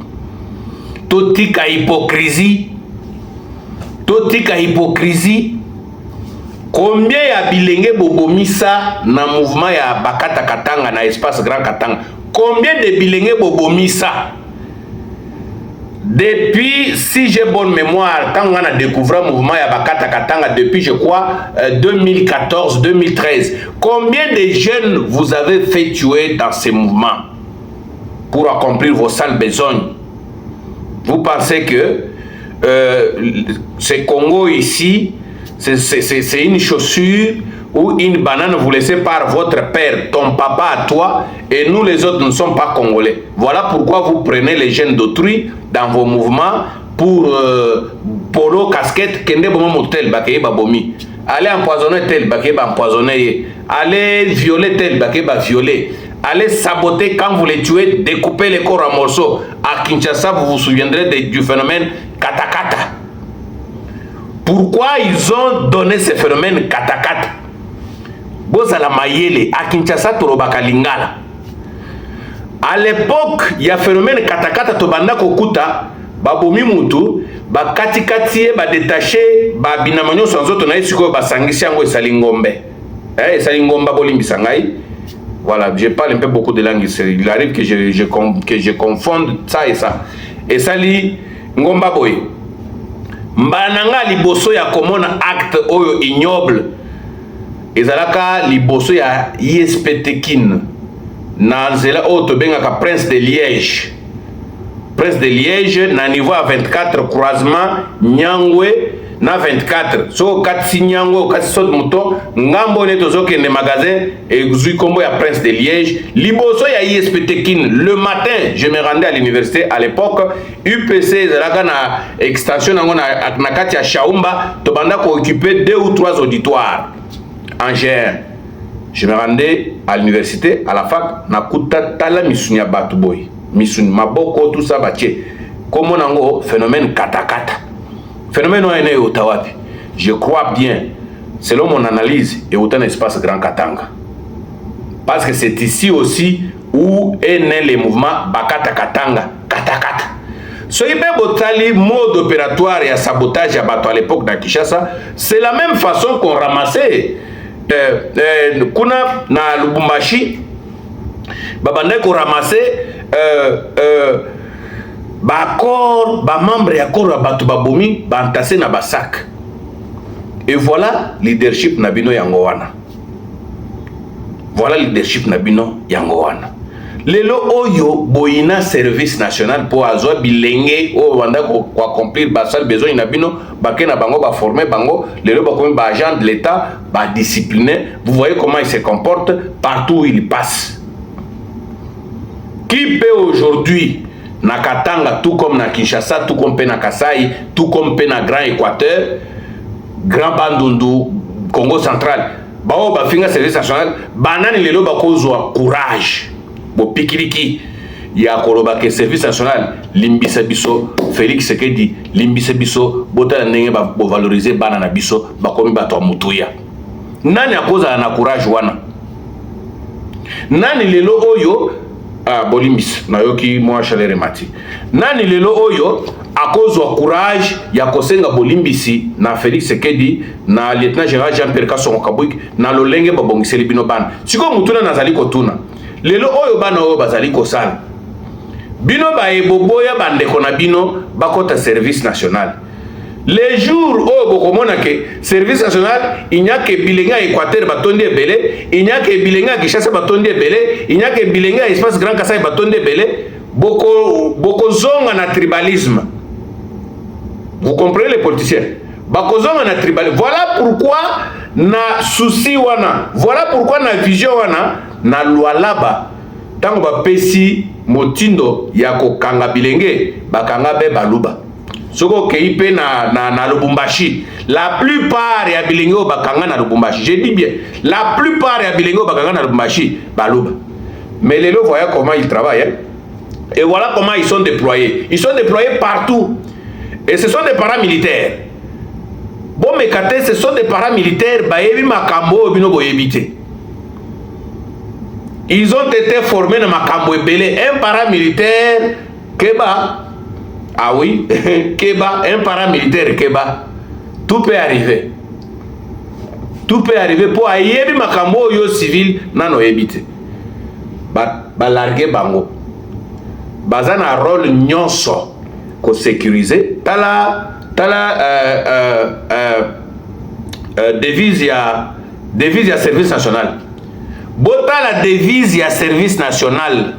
combien ya bilenge bobomisa na mouvement ya Bakata Katanga na espace Grand Katanga, combien de bilenge bobomisa depuis, si j'ai bonne mémoire, quand on a découvert le mouvement Bakata Katanga depuis, je crois, 2014-2013, combien de jeunes vous avez fait tuer dans ces mouvements pour accomplir vos sales besognes? Vous pensez que ce Congo ici, c'est une chaussure ou une banane vous laissez par votre père, ton papa à toi, et nous les autres ne sommes pas congolais. Voilà pourquoi vous prenez les jeunes d'autrui dans vos mouvements pour polo, casquette, kende bomo motel, bakeye babomi. Allez empoisonner tel, bakeye ba empoisonner. Allez violer tel, bakeye ba violer. Allez saboter quand vous les tuez, découper les corps en morceaux. À Kinshasa, vous vous souviendrez du phénomène katakata. Pourquoi ils ont donné ce phénomène katakata? Bozala mayele à Kinshasa torobaka lingala. À l'époque, il y a phénomène katakata tobanda kokuta babomi mutu ba kati ba détaché ba binamanyo sanzoto na isiko ba sangisi yango esalingombe. Esalingomba bolimbisa ngai. Voilà, je parle un peu beaucoup de langues, il arrive que je confonde ça et ça. Et ça li ngomba boy. Mbananga liboso ya komona acte oyo ignoble. Ezalaka liboso ya ISP Tekin na nzela oyo tobengaka Prince de Liège. Prince de Liège na niveau à 24 croisement Nyangwe na 24. So katsi Nyangwe katsi sot moto ngambo ne tozokende magasin ezui kombo ya Prince de Liège liboso ya ISP Tekin. Le matin je me rendais à l'université à l'époque UPC ezalaka na extension nango na kati ya Shaumba tobanda ko occuper 2 ou 3 auditoires. Angers, je me rendais à l'université, à la fac, nakuta tala misunya batu boy, misunya maboko tout ça bache. Comment nango phénomène katakata, phénomène oene otawapi. Je crois bien, selon mon analyse, et autant espace Grand Katanga, parce que c'est ici aussi où est né le mouvement Bakata Katanga, katakata. Soyez bien botali mode opératoire et à sabotage à bateau à l'époque dans Kinshasa, c'est la même façon qu'on ramassait. Kuna na Lubumbashi babande ko ramasser ba corps ba membre ya corps batu babomi ba entassé na basak. Et voilà leadership nabino yango wana. Voilà leadership nabino yango wana. Lelo oyo boyina service national pour azwa bilenge o wanda ko accomplir basal besoin nabino bakena bango ba former bango lelo ba comme ba agent de l'état ba discipliné. Vous voyez comment il se comporte partout où il passe. Qui peut aujourd'hui na Katanga tout comme na Kinshasa, tout comme na Kasai, tout comme na Grand Équateur, Grand Bandundu, Congo central, ba o ba finga service national banani lelo ba kozwa courage. Bo pikiriki ya koloba ke service national limbisa biso Félix Sekedi limbisa biso bota ndenge ba valoriser bana na biso ba komi bato mutuya. nani akozala na courage wana? Nani lelo oyo bolimbis nayoki mwa chaleur mati, nani lelo oyo akozwa courage ya kosenga bolimbisi na Félix Tshisekedi na lieutenant général Jean-Pierre Kasongo Kabwiki na lolenge babongiseli bino bana? Siko mutuna nazali kotuna lelo oyo bana oyo bazali kosala bino baeboboya bandeko na bino bakota service national. Les jours où bokomona ke service national il n'y a que bilinga Équateur batondi ebele, il n'y a que bilinga Kinshasa batondi ebele, il n'y a que bilinga espace Grand Kassai batondi ebele, boko zonga na tribalisme. Vous comprenez les politiciens? Boko zonga na tribalisme. Voilà pourquoi na souci wana, voilà pourquoi na vision wana na lualaba tango ba pesi motindo ya kokanga bilenge bakanga be baluba. Soko keipe na Lubumbashi, la plupart ya bilingo bakanga na Lubumbashi. Je dis bien, la plupart ya bilingo bakanga na Lubumbashi baluba. Mais les lots, voyez comment ils travaillent. Hein? Et voilà comment ils sont déployés. Ils sont déployés partout. Et ce sont des paramilitaires. Bon, mais quand ce sont des paramilitaires, bayebi makambo bino boyebite. Ils ont été formés dans makambo ebele. Un paramilitaire Keba. Ah oui, Keba, un paramilitaire Keba. Tout peut arriver. Tout peut arriver pour ayebi makambo yo civil nano ebite. Ba larguer bango. Bazana rôle nyonso ko sécuriser. Tala devise ya service national. Bota la devise ya service national.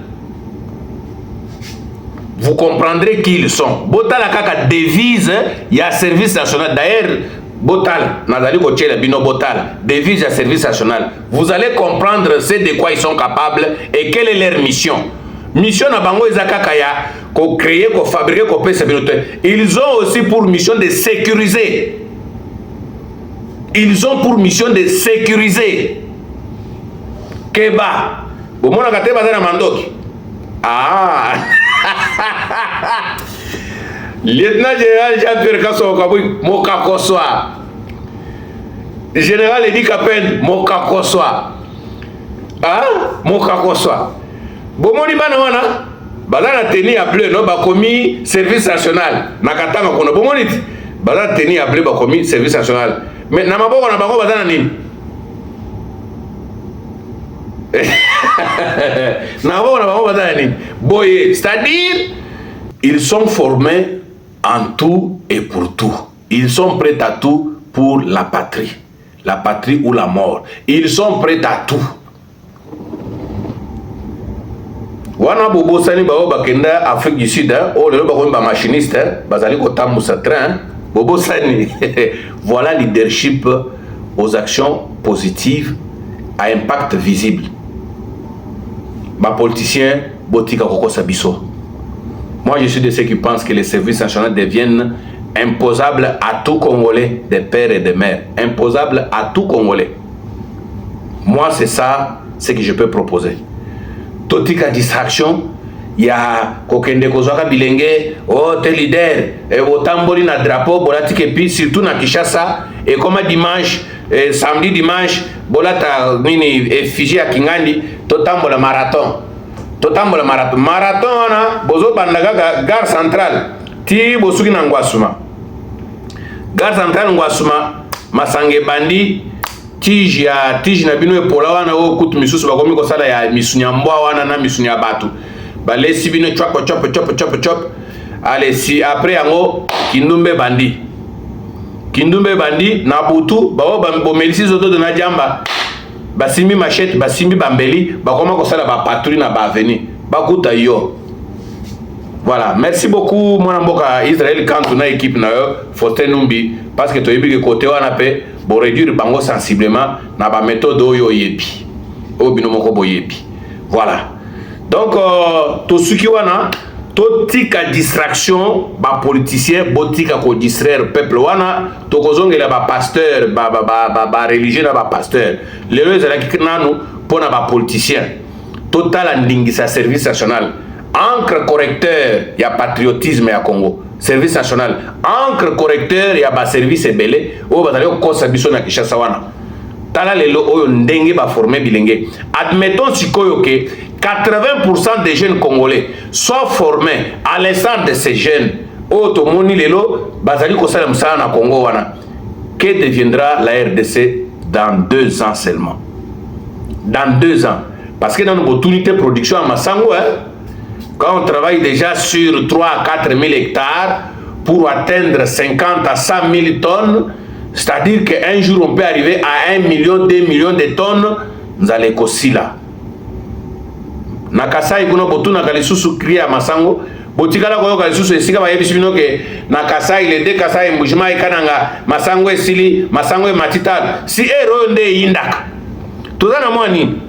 Vous comprendrez qui ils sont. Bota la kaka devise ya service national. D'ailleurs, Botal, Nazali Kochela Bino Botal, devise ya service national. Vous allez comprendre c'est de quoi ils sont capables et quelle est leur mission. Mission na bango ezakaka ya ko créer, ko fabriquer, ko pesa binote. Ils ont aussi pour mission de sécuriser. Ils ont pour mission de sécuriser. Keba. Bomona kate bazana mandoki. Ah. Lieutenant général Jean-Pierre Kasongo Kabwiki Mokakoswa. Général Edi Kapen Mokakoswa. Ah, Mokakoswa. Bomoni bana wana bazana tenir à bleu no bakomi service national. Nakatanga kono bomoni bazana tenir à bleu bakomi service national. Mais na maboko na bango bazana nini? Boye, c'est-à-dire ils sont formés en tout et pour tout. Ils sont prêts à tout pour la patrie ou la mort. Ils sont prêts à tout. Wana bobo sani bao bakenda Afrique du Sud, oh le bako ba machiniste, bazali ko tambusa train, bobo sani. Voilà leadership aux actions positives à impact visible. Ma politicien botika koko sabiso. Moi je suis de ceux qui pensent que les services nationaux deviennent imposables à tout Congolais, des pères et des mères. Imposables à tout Congolais. Moi c'est ça ce que je peux proposer. Totika distraction, il y a kokende kozwaka bilenge, oh tel leader, et otamboli na drapeau, bolati kepi surtout na Kinshasa, et comme dimanche, samedi dimanche, bolata nini effigie ya Kingandi, totambola marathon. Totambola marathon. Marathon na bozo bandaga gare centrale. Ti bosuki na Ngwasuma. Gare centrale Ngwasuma, Masange bandi tiji na bino epola wana o kutu misusu bakomi ko sala ya misunya mbwa wana na misunya batu. Balesi bino chop. Allez si après yango Kindumbe bandi. Kindumbe bandi na butu bao bomelisi zoto de na jamba. Basimi machette, basimi bambeli, bakoma ko sala ba patrouille na ba avenue. Bakuta yo. Voilà, merci beaucoup mon mboka Israël quand on a équipe na yo Faustin Numbi parce que to yebi ke côté wana pe bo réduire bango sensiblement na ba méthode oyo yebi. O bino moko boyebi. Voilà. Donc to suki wana to tika distraction ba politicien botika ko distraire peuple wana to kozongela ba pasteur ba religieux na ba pasteur. Les deux ezala kinanu pona ba politicien. Total ndingisa service national. Encre correcteur, il y a patriotisme à Congo. Service national. Encre correcteur, il y a bas service belé. Ou bazali ko sabiso na Kinshasa wana. tala lelo oyo ndenge ba former bilenge. Admettons sikoyo que 80% des jeunes congolais sont formés à l'instant de ces jeunes. Oto moni lelo bazali ko sala musala na Congo wana. Que deviendra la RDC dans 2 ans seulement? Dans 2 ans. Parce que dans nos opportunités de production à Massango, quand on travaille déjà sur 3 à 4 000 hectares pour atteindre 50 à 100 000 tonnes, c'est-à-dire qu'un jour on peut arriver à 1 million, 2 millions de tonnes, nous allons aussi là. Nakasai kuna botuna kalisusu kriya Massango, botikala koyo kalisusu esika ba yebi sibino ke Nakasai le de Kasai mbujima ikananga Massango esili, Massango e matital. Si ero nde indaka. Tozana mwani.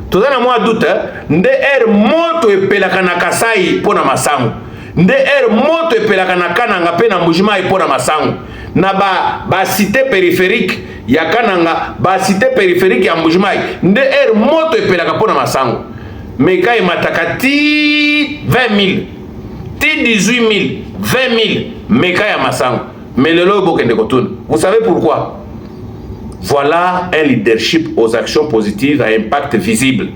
Tozana mwa doute, nde moto epelaka na Kasai pona Massango. Nde moto epelaka na Kananga pe na Mbujima pona Massango. Na ba cité périphérique ya Kananga, ba cité périphérique ya Mbujima, nde moto epelaka pona Massango. Mais quand il mataka ti 20 000, ti 18 000, 20 000, mais quand il y a Massango. Mais le lobo kende kotun. Vous savez pourquoi? Voilà un leadership aux actions positives à impact visible.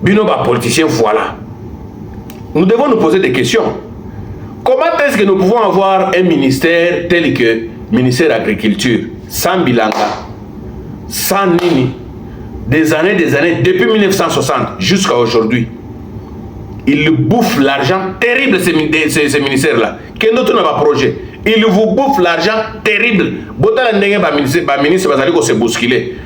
Bino ba politicien, voilà. Nous devons nous poser des questions. Comment est-ce que nous pouvons avoir un ministère tel que ministère de l'Agriculture, sans Bilanga, sans Nini, des années, depuis 1960 jusqu'à aujourd'hui? Il bouffe l'argent terrible, ces ministères-là. Quel autre n'a pas projet? Il vous bouffe l'argent terrible. Bota la ndenge ba ministre bazali ko se bousculer.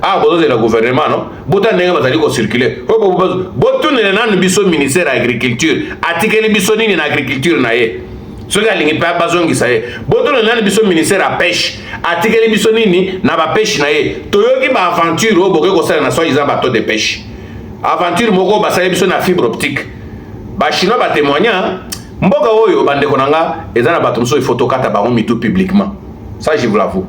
Ah, boto de la gouvernement non. Bota ndenge bazali ko circuler. Boto ne nan biso ministère agriculture. Article biso nini na agriculture na ye. Soka lingi pa bazongi sa ye. Boto ne nan biso ministère à pêche. Article biso nini na ba pêche na ye. Toyoki ba aventure o boke ko sala na soi za bateau de pêche. Aventure moko ba sala biso na fibre optique. Ba chinois ba témoigner mboka oyo bandeko nanga ezana bato moso ifotokata bango mitu publiquement. Ça je vous l'avoue.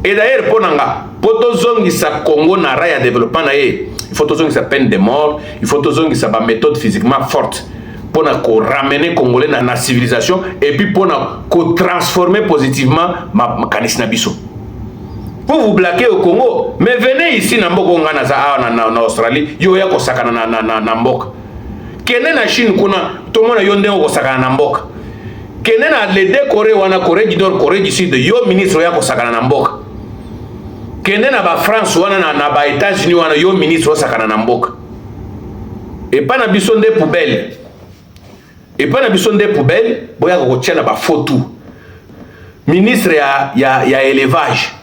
Et d'ailleurs ponanga poto zongi sa Congo na raya développement na ye, il faut zongi sa peine de mort, il faut zongi sa méthode physiquement forte pour ko ramener congolais na la civilisation et puis pour ko transformer positivement ma kanisna biso. Pour vous blaquer au Congo, mais venez ici na mboko ngana za na Australie, yo ya ko sakana na mboka. Kene na Chine kuna tomona yonde ko sakana na mboka. Kene na le deux Corée wana Corée du Nord, Corée du Sud, yo ministre ya ko sakana na mboka. Kene na ba France wana na ba États-Unis wana yo ministre o sakana na mboka. Et pas na biso nde poubelle. Et pas na biso nde poubelle, boya ko tia na ba photo. Ministre ya élevage.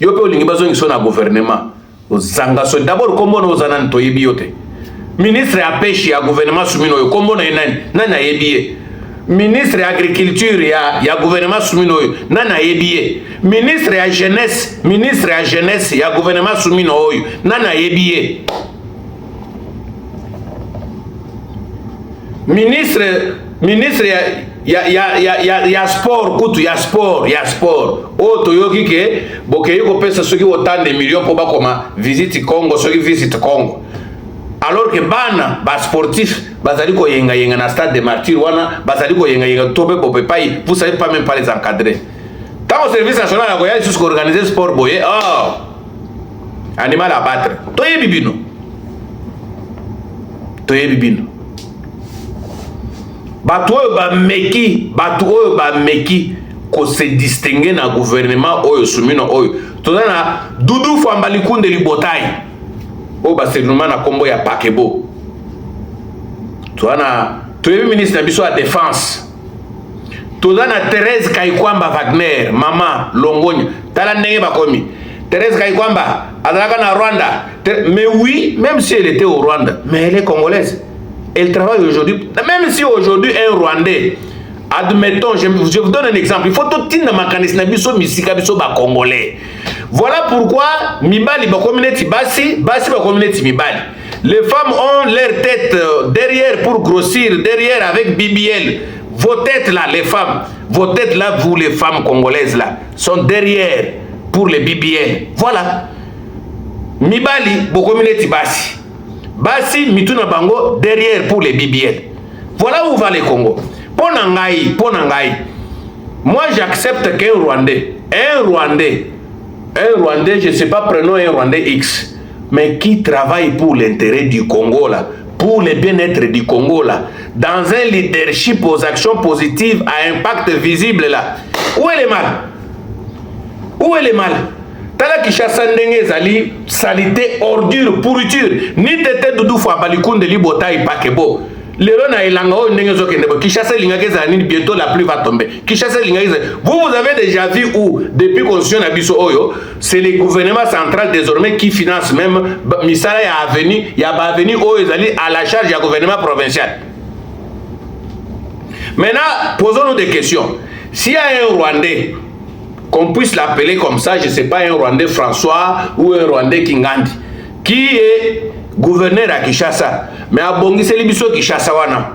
Yo pe olingi bazongi so na gouvernement. Ozanga so d'abord kombo no zana ntoyebi yote. Ministre ya pêche ya gouvernement Soumino yo kombo na nani ayebiye. Ministre ya agriculture ya gouvernement Soumino yo nani ayebiye. Ministre ya jeunesse ya gouvernement Soumino yo nani ayebiye. Ministre ya sport kutu ya sport o toyoki ke bokeyi ko pesa soki autant de millions pour bakoma visite Congo soki visite Congo. Alors que bana ba sportif bazali ko yenga na stade de martyr wana bazali ko yenga tobe bobe pai, vous savez pas même pas les encadrer. Tant au service national la goya jusqu'à organiser sport boye animal à battre toyebi bino batu oyo ba meki ko se distinguer na gouvernement oyo Soumino oyo tozana Doudou Fambali Kunde Libotai o ba sernement na kombo ya Pakebo tozana toyebi ministre na biso ya défense tozana Thérèse Kaikwamba Wagner mama Longonya tala ndenge bakomi Thérèse Kaikwamba azalaka na Rwanda mais oui même si elle était au Rwanda mais elle est congolaise. Elle travaille aujourd'hui, même si aujourd'hui un Rwandais, admettons, je vous donne un exemple, il faut tout tenir ma canisna biso misika biso ba congolais. Voilà pourquoi mibali ba communauté basi ba communauté mibali. Les femmes ont leur tête derrière pour grossir, derrière avec BBL. Vos têtes là, les femmes, vos têtes là, vous les femmes congolaises là, sont derrière pour les BBL. Voilà. Mibali ba communauté basi. Basi mituna bango derrière pour les BBL. Voilà où va le Congo. Ponangai. Moi j'accepte qu'un Rwandais Un Rwandais, je ne sais pas, prenons un Rwandais X, mais qui travaille pour l'intérêt du Congo, là, pour le bien-être du Congo, là, dans un leadership aux actions positives à impact visible, là. Où est le mal? Où est le mal? Tala Kinshasa ndenge zali salité, ordure, pourriture. Ni tete dudu fwa balikunde li botai pakebo. Lero na ilanga o ndenge zo kende bo. Kinshasa lingake za nini bientôt la pluie va tomber. Kinshasa lingake za. Vous avez déjà vu où depuis constitution na biso oyo, c'est le gouvernement central désormais qui finance même misala ya avenue, ya ba avenue oyo zali à la charge du gouvernement provincial. Maintenant, posons-nous des questions. S'il y a un Rwandais, qu'on puisse l'appeler comme ça, je ne sais pas, un Rwandais François ou un Rwandais Kingandi, qui est gouverneur à Kinshasa, mais à Bongise Libiso Kinshasa wana,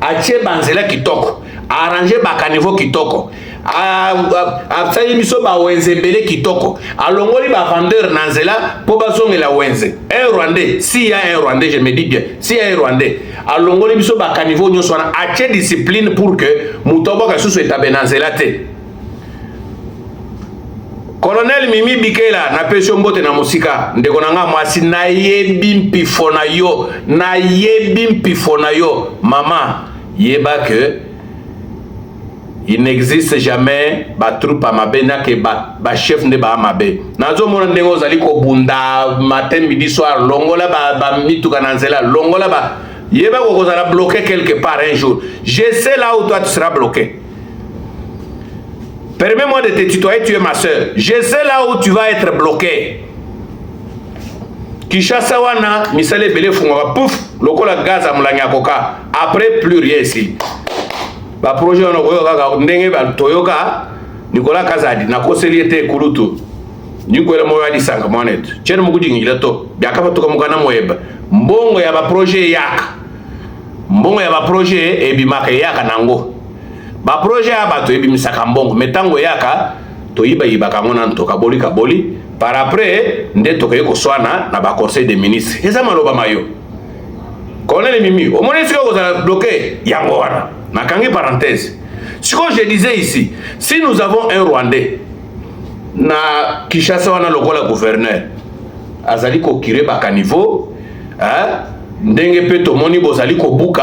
à Tché Banzela Kitoko, à arranger Bakanivo Kitoko, à Tsayi Biso Ba Wenzebele Kitoko, à Longoli Ba vendeur Nanzela, pour Basong et la Wenze. Un Rwandais, s'il y a un Rwandais, je me dis bien, s'il y a un Rwandais, à Longoli Biso Bakanivo Nyoswana, à Tché discipline pour que Moutobo Kasusu et Tabenanzela te. Colonel Mimi Bikela na pesho mbote na musika ndeko nanga mwasi na yebi mpifona yo mama yeba que il n'existe jamais ba troupe à mabena que ba chef ne ba mabe nazo mona ndengo zali ko bunda matin midi soir longola ba mituka nanzela longola ba yeba ko kozala bloqué quelque part un jour. Je sais là où toi tu seras bloqué. Permets-moi de te tutoyer, tu es ma soeur. Je sais là où tu vas être bloqué. Kinshasa wana, misale bele funga pouf, lokola gaz à mulanya koka. Après plus rien ici. Ba projet on ko yoka ndenge ba toyoka Nicolas Kazadi na koseliete kulutu. Nicolas moyadi sanka monet. Chene mukudi ngila to. Byaka batuka mukana moyeba. Mbongo ya ba projet yaka. Mbongo ya ba projet ebimaka yaka nango. Ba projet abato ebimisaka mbongo metango yaka to yiba kamona ntoka boli kaboli par après nde toke ko swana na ba conseil des ministres eza maloba mayo Colonel Mimi au moins siko za bloqué yango wana nakangi parenthèse ce que je disais ici, si nous avons un Rwandais na Kinshasa wana lokola gouverneur azali ko kire ba kanivo ndenge pe to moni bozali kobuka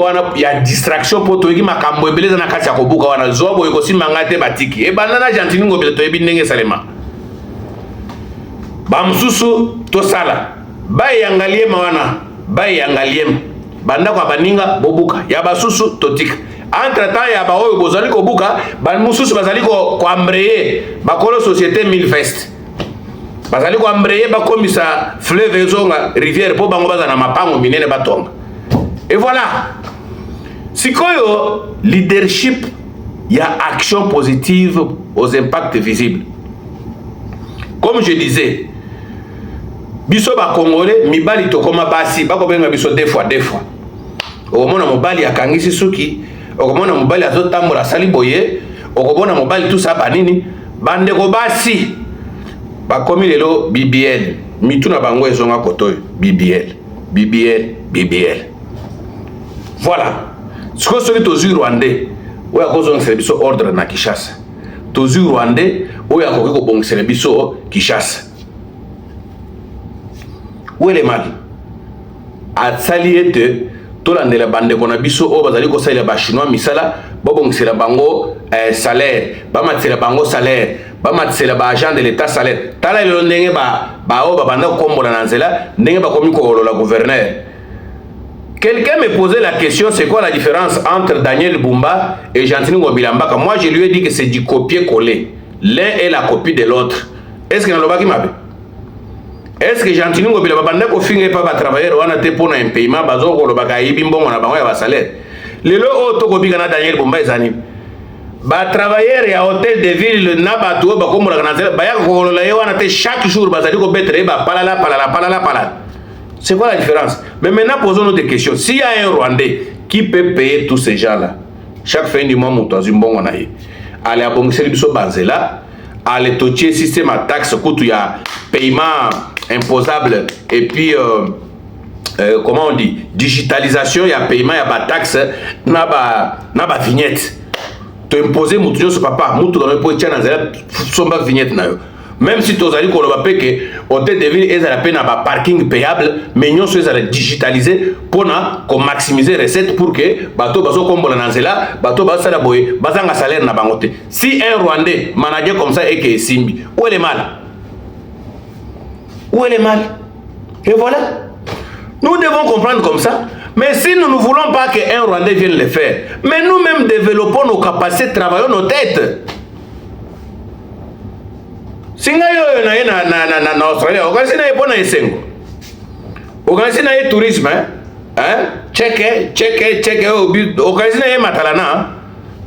wana ya distraction po to yiki makambo ebeleza na kati ya kobuka wana zobo yiko simanga te batiki e banana gentini ngobele to yebi ndenge salema ba mususu to sala ba yangalie mawana ba yangalie banda kwa baninga bobuka ya basusu totika entre temps ya ba oyo bozali kobuka ba mususu bazali ko embrayer ba kolo société 1000 vest bazali ko embrayer ba komisa fleuve ezonga rivière po bango baza na mapango minene batonga. Et voilà. Sikoyo leadership ya action positive aux impacts visibles. Comme je disais, biso ba congolais mibali to koma basi bako benga biso deux fois. Okomona mobali akangisi suki, okomona mobali azotambola sali boye, okomona mobali tout ça banini, bande ko basi. Bakomi lelo BBL mituna bango ezonga kotoyo BBL voilà ce que celui tozu Rwandais oya kozongisa biso ordre na Kinshasa tozu Rwandais oya koki kobongisa biso Kinshasa où est le mal atsali ete tolandela bandeko na biso oyo bazali kosalela ba chinois misala babongisela bango salaire bamatisela bango salaire bamatisela ba agent de l'état salaire tala lelo ndenge ba oyo babanda kokombola na nzela ndenge bakomi koolola gouverneur. Quelqu'un me posait la question, c'est quoi la différence entre Daniel Bumba et Gentini Ngobila Mbaka? Moi je lui ai dit que c'est du copier-coller, l'un est la copie de l'autre. Est-ce que naloba ki mabe? Est-ce que Gentini Ngobila babanda ko finge pa ba travailleur wana te pona un paiement bazo ko lobaka yibi mbongo na bango ya ba salaire lelo o to ko bika na Daniel Bumba ezani ba travailleur ya hôtel de ville na ba to ba ko mola na zela ba ya ko lola ye wana te chaque jour bazali ko betre ba palala. C'est quoi la différence? Mais maintenant posons-nous des questions. S'il y a un Rwandais qui peut payer tous ces gens là chaque fin du mois mutozi mbongo na ye ale abongiseli biso banzela ale totie système à taxe kutu ya paiement imposable et puis comment on dit digitalisation ya paiement ya ba taxe na ba vignette tu imposer mutu sur papa mutu quand peut tiens dans somba vignette na yo. Même si tu as dit qu'on va payer que hôtel de ville est à la peine à parking payable, mais nous sommes à digitaliser pour maximiser les recettes pour que bateau bateau comme la nanzela bateau bateau la boye bazanga salaire na bangote. Si un Rwandais manager comme ça et que Simbi, où est le mal? Où est le mal? Et voilà. Nous devons comprendre comme ça. Mais si nous ne voulons pas qu'un Rwandais vienne le faire, mais nous-mêmes développons nos capacités, travaillons nos têtes. Singa yo na Australie, organiser na epona esengo. Organiser na tourisme, check organiser na matalana.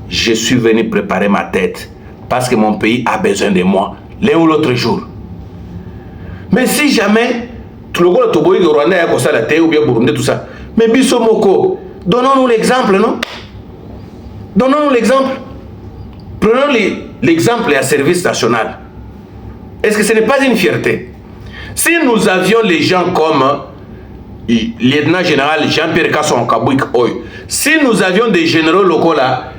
Je suis venu préparer ma tête parce que mon pays a besoin de moi l'un ou l'autre jour. Mais si jamais tout le monde toboyi de Rwanda ya kosa la terre ou bien Burundi tout ça, mais biso moko, donnons-nous l'exemple, non? Donnons-nous l'exemple. Prenons l'exemple à service national. Est-ce que ce n'est pas une fierté? Si nous avions les gens comme lieutenant général Jean-Pierre Kasson Kabouik Oy, si nous avions des généraux locaux là,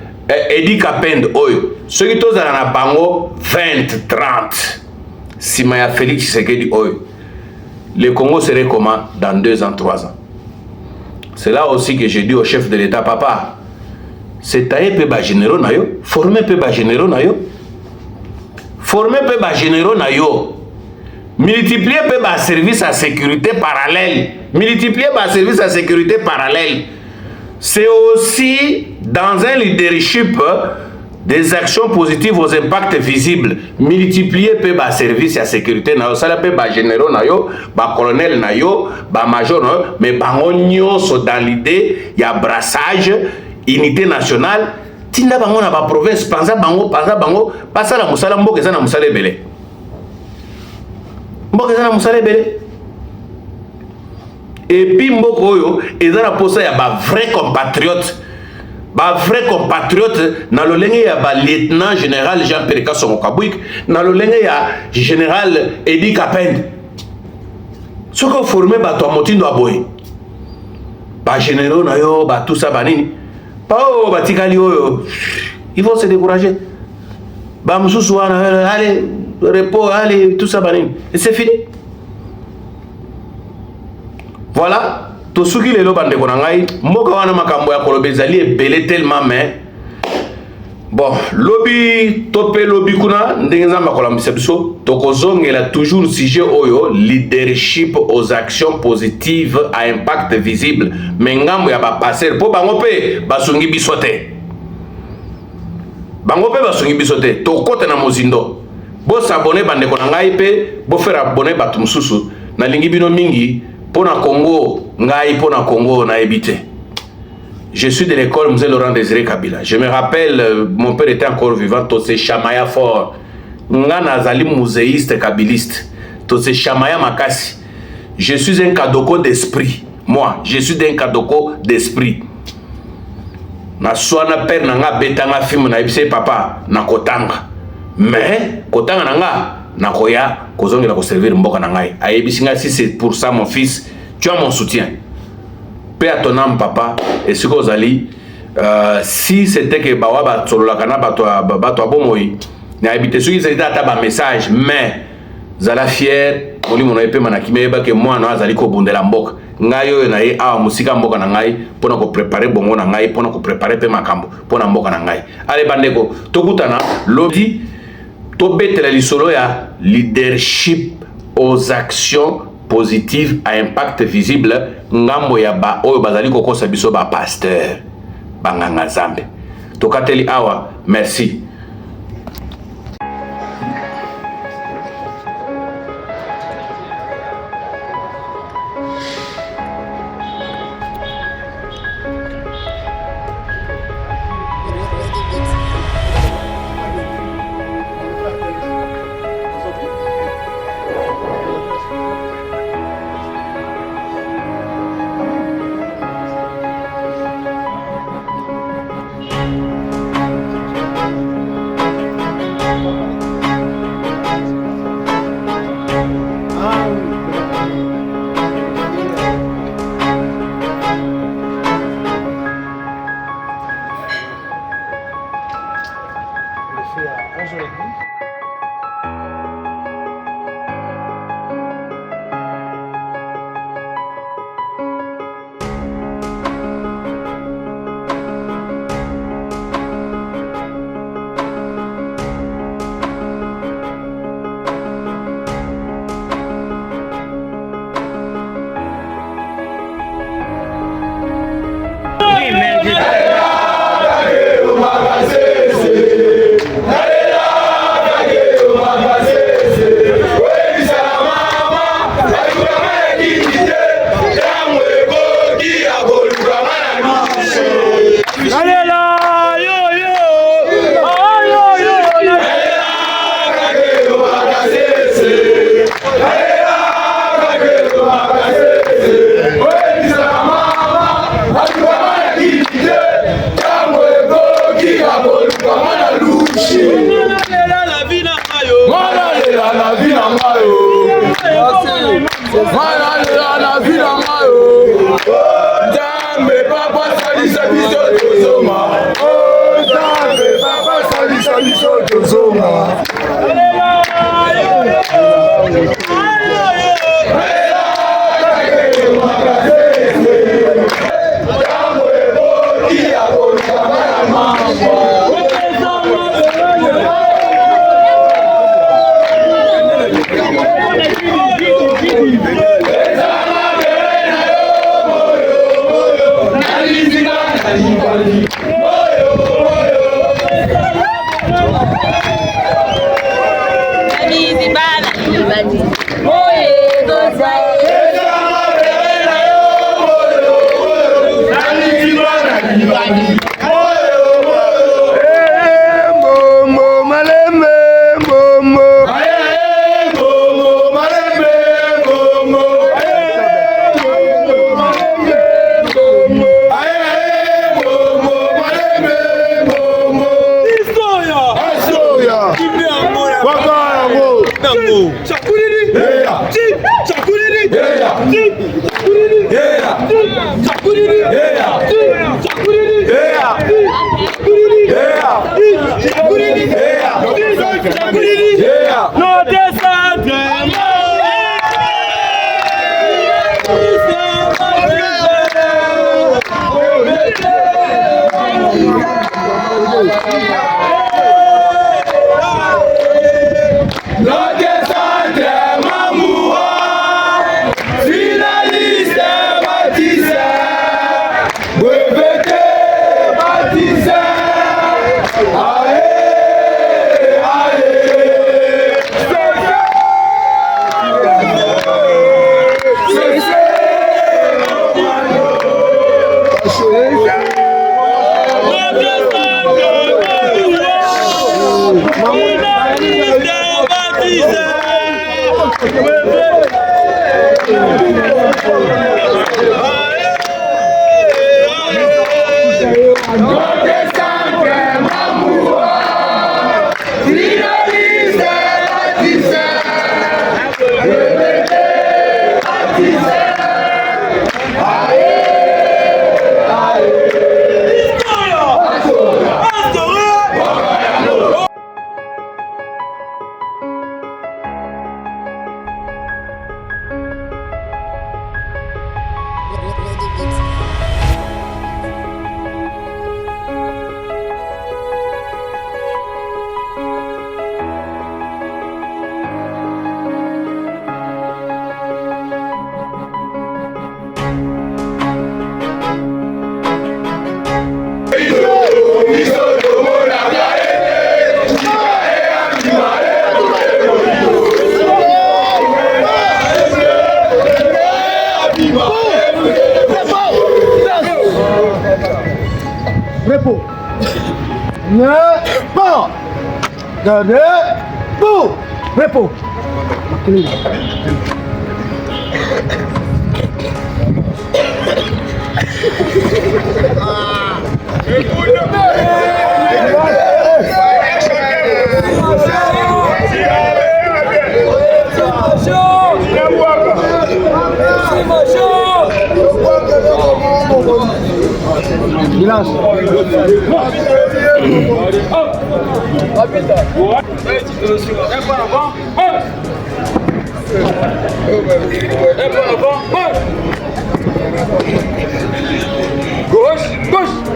Edi Kapend Oy, ceux qui sont dans la bango 20, 30, si Maya Félix Tshisekedi Oy, le Congo serait comment dans 2 ans, 3 ans? C'est là aussi que j'ai dit au chef de l'État, papa, c'est taillé peu bas généraux na yo, former peu bas généraux na yo. Former peu bas généraux na yo, multiplier peu bas services à sécurité parallèle, multiplier bas services à sécurité parallèle. C'est aussi dans un leadership des actions positives aux impacts visibles. Multiplier peu bas services à sécurité na yo, ça peu bas généraux na yo, bas colonel na yo, bas major na yo, mais bango nyonso dans l'idée y a brassage, unité nationale. Tinda bango na ba province panza bango pasa la musala mboka eza na musala ebele. Mboka eza na musala ebele. Et puis mboka oyo eza na posa ya ba vrai compatriote. Ba vrai compatriote na lolenge ya ba lieutenant général Jean-Pierre Kasson Kabouik, na lolenge ya général Edi Kapend. Soko formé ba to motindo aboy. Ba généraux na yo ba tout ça banini. Oh, batikali oyo, ils vont se décourager. Bamsusu allez, repos, allez, tout ça banine. Et c'est fini. Voilà, to suki lelo bande konangai, mboka wana makambo ya kolobezali ebele tellement mais bon, lobby topé lobby kuna ndenge nzamba kolambisa biso, tokozongela toujours sujet oyo leadership aux actions positives à impact visible. Mengambo ya ba passer po bango pe basungi bisote. Bango pe basungi bisote, to kote na mozindo. Bo s'abonner bande konangai pe, bo faire abonner batu mususu na lingi bino mingi pona Congo, ngai pona Congo na ebite. Je suis de l'école Mzee Laurent Désiré Kabila. Je me rappelle, mon père était encore vivant, Tose Chamaya fort. Ngana Zali muséiste kabiliste. Tose Chamaya Makasi. Je suis un kadoko d'esprit. Moi, je suis un kadoko d'esprit. Na soana père nanga betanga film na ibise papa na kotanga. Mais kotanga nanga na koya kozongela ko servir mboka nangai. Ayebisinga si c'est pour ça mon fils, tu as mon soutien. Paix à ton âme, papa. Et ce que vous allez, si c'était que Bawaba Tsololakana Bato Abomoyi, n'a habité ceux qui étaient à un message, mais Zala fier, Oli mon épée manakime, que moi, non, Zaliko Bundelambok, Ngayo, Nae, Ah, Musika Mboka Nangai, pour nous préparer Bongo Nangai, pour nous préparer Pemakambo, pour nous Mboka Nangai. Allez, Bandeko, Tokutana, Lodi, Tobet la Lisolo ya leadership aux actions positive à impact visible ngambo ya ba oyo bazali kokosa biso ba pasteur banganga zambe tokateli awa merci. Repos. Gauche, gauche.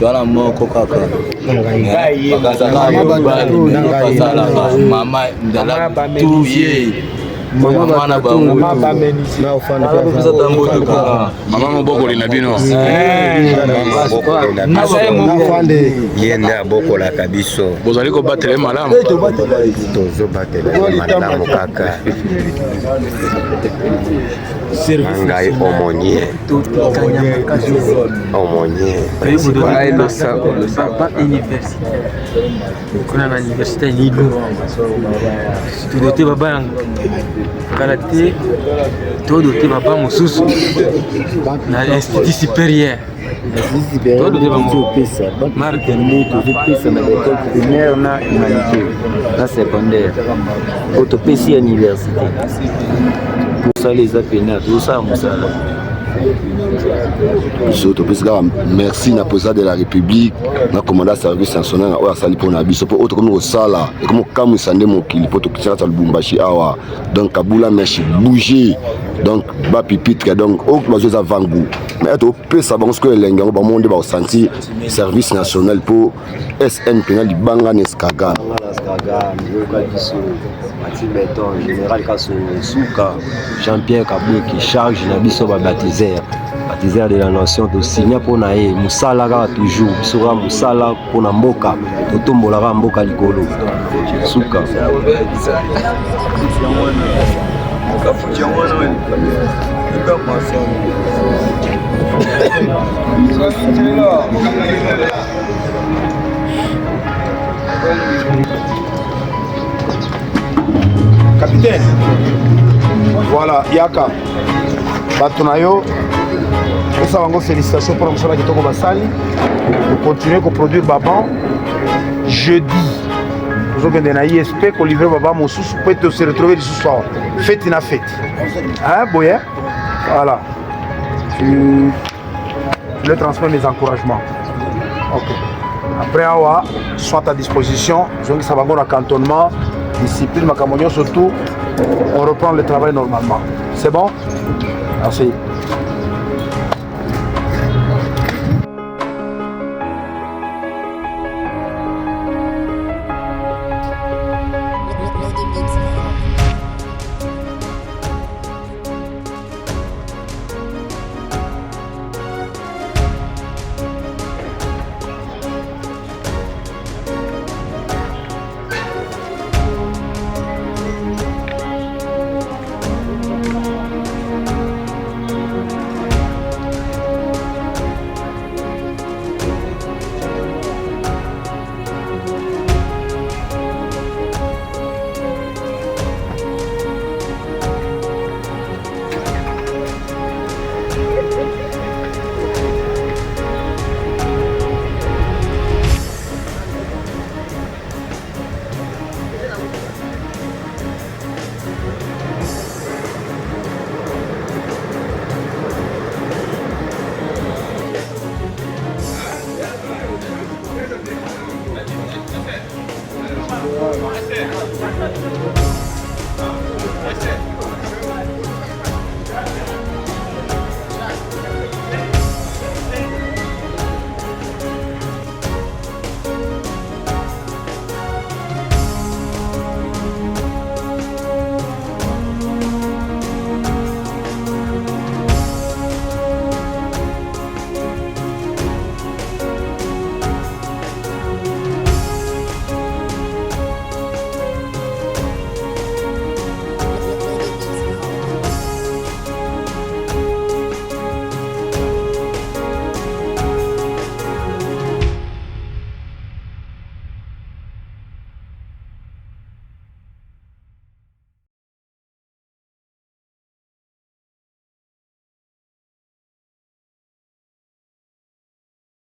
Voilà mon coca. Maman ndala touye. Maman na ba Mama moboko lina bino. Yenda boko la kabiso. Bozali ko batele malamu. Tozo batele malamu kaka. Ngai omonier. Omonier. Ngai lo saba université. Kuna na université ni lu. Tudote baba yangu. Kalaté tudote baba mususu. Na l'institut supérieur. Primaire na humanité na secondaire autopsie université pour ça les apena tout ça musala merci na président de la République na commandant service national oya sali pona biso po autre comme osala et comme kamu sande mokili po to kitaka Lubumbashi awa donc kabula meshi bouger donc ba pipitre donc au bazo za vangu mais to pesa bango ce que lenga ba monde ba sentir service national pour SNP na libanga neskaga Béton, général Kasso Souka, Jean-Pierre Kabou qui charge na biso ba baptiseur de la nation de signer pour naé musala ka toujours sera musala pour na mboka to tombola ka mboka likolo Souka Capitaine, voilà, Yaka, Batonayo, nous avons félicitations pour la qui est Basali. Vous continuez à produire Baban. Jeudi, nous avons un ISP qu'on livre Baban Moussous, vous pouvez se retrouver ce soir. Fête na fête. Hein, Boyer? Voilà. Tu leur transmets mes encouragements. Ok. Après, Awa, soit à disposition, je veux que ça va avoir un cantonnement. Discipline, Macamoyon surtout, on reprend le travail normalement. C'est bon? Merci.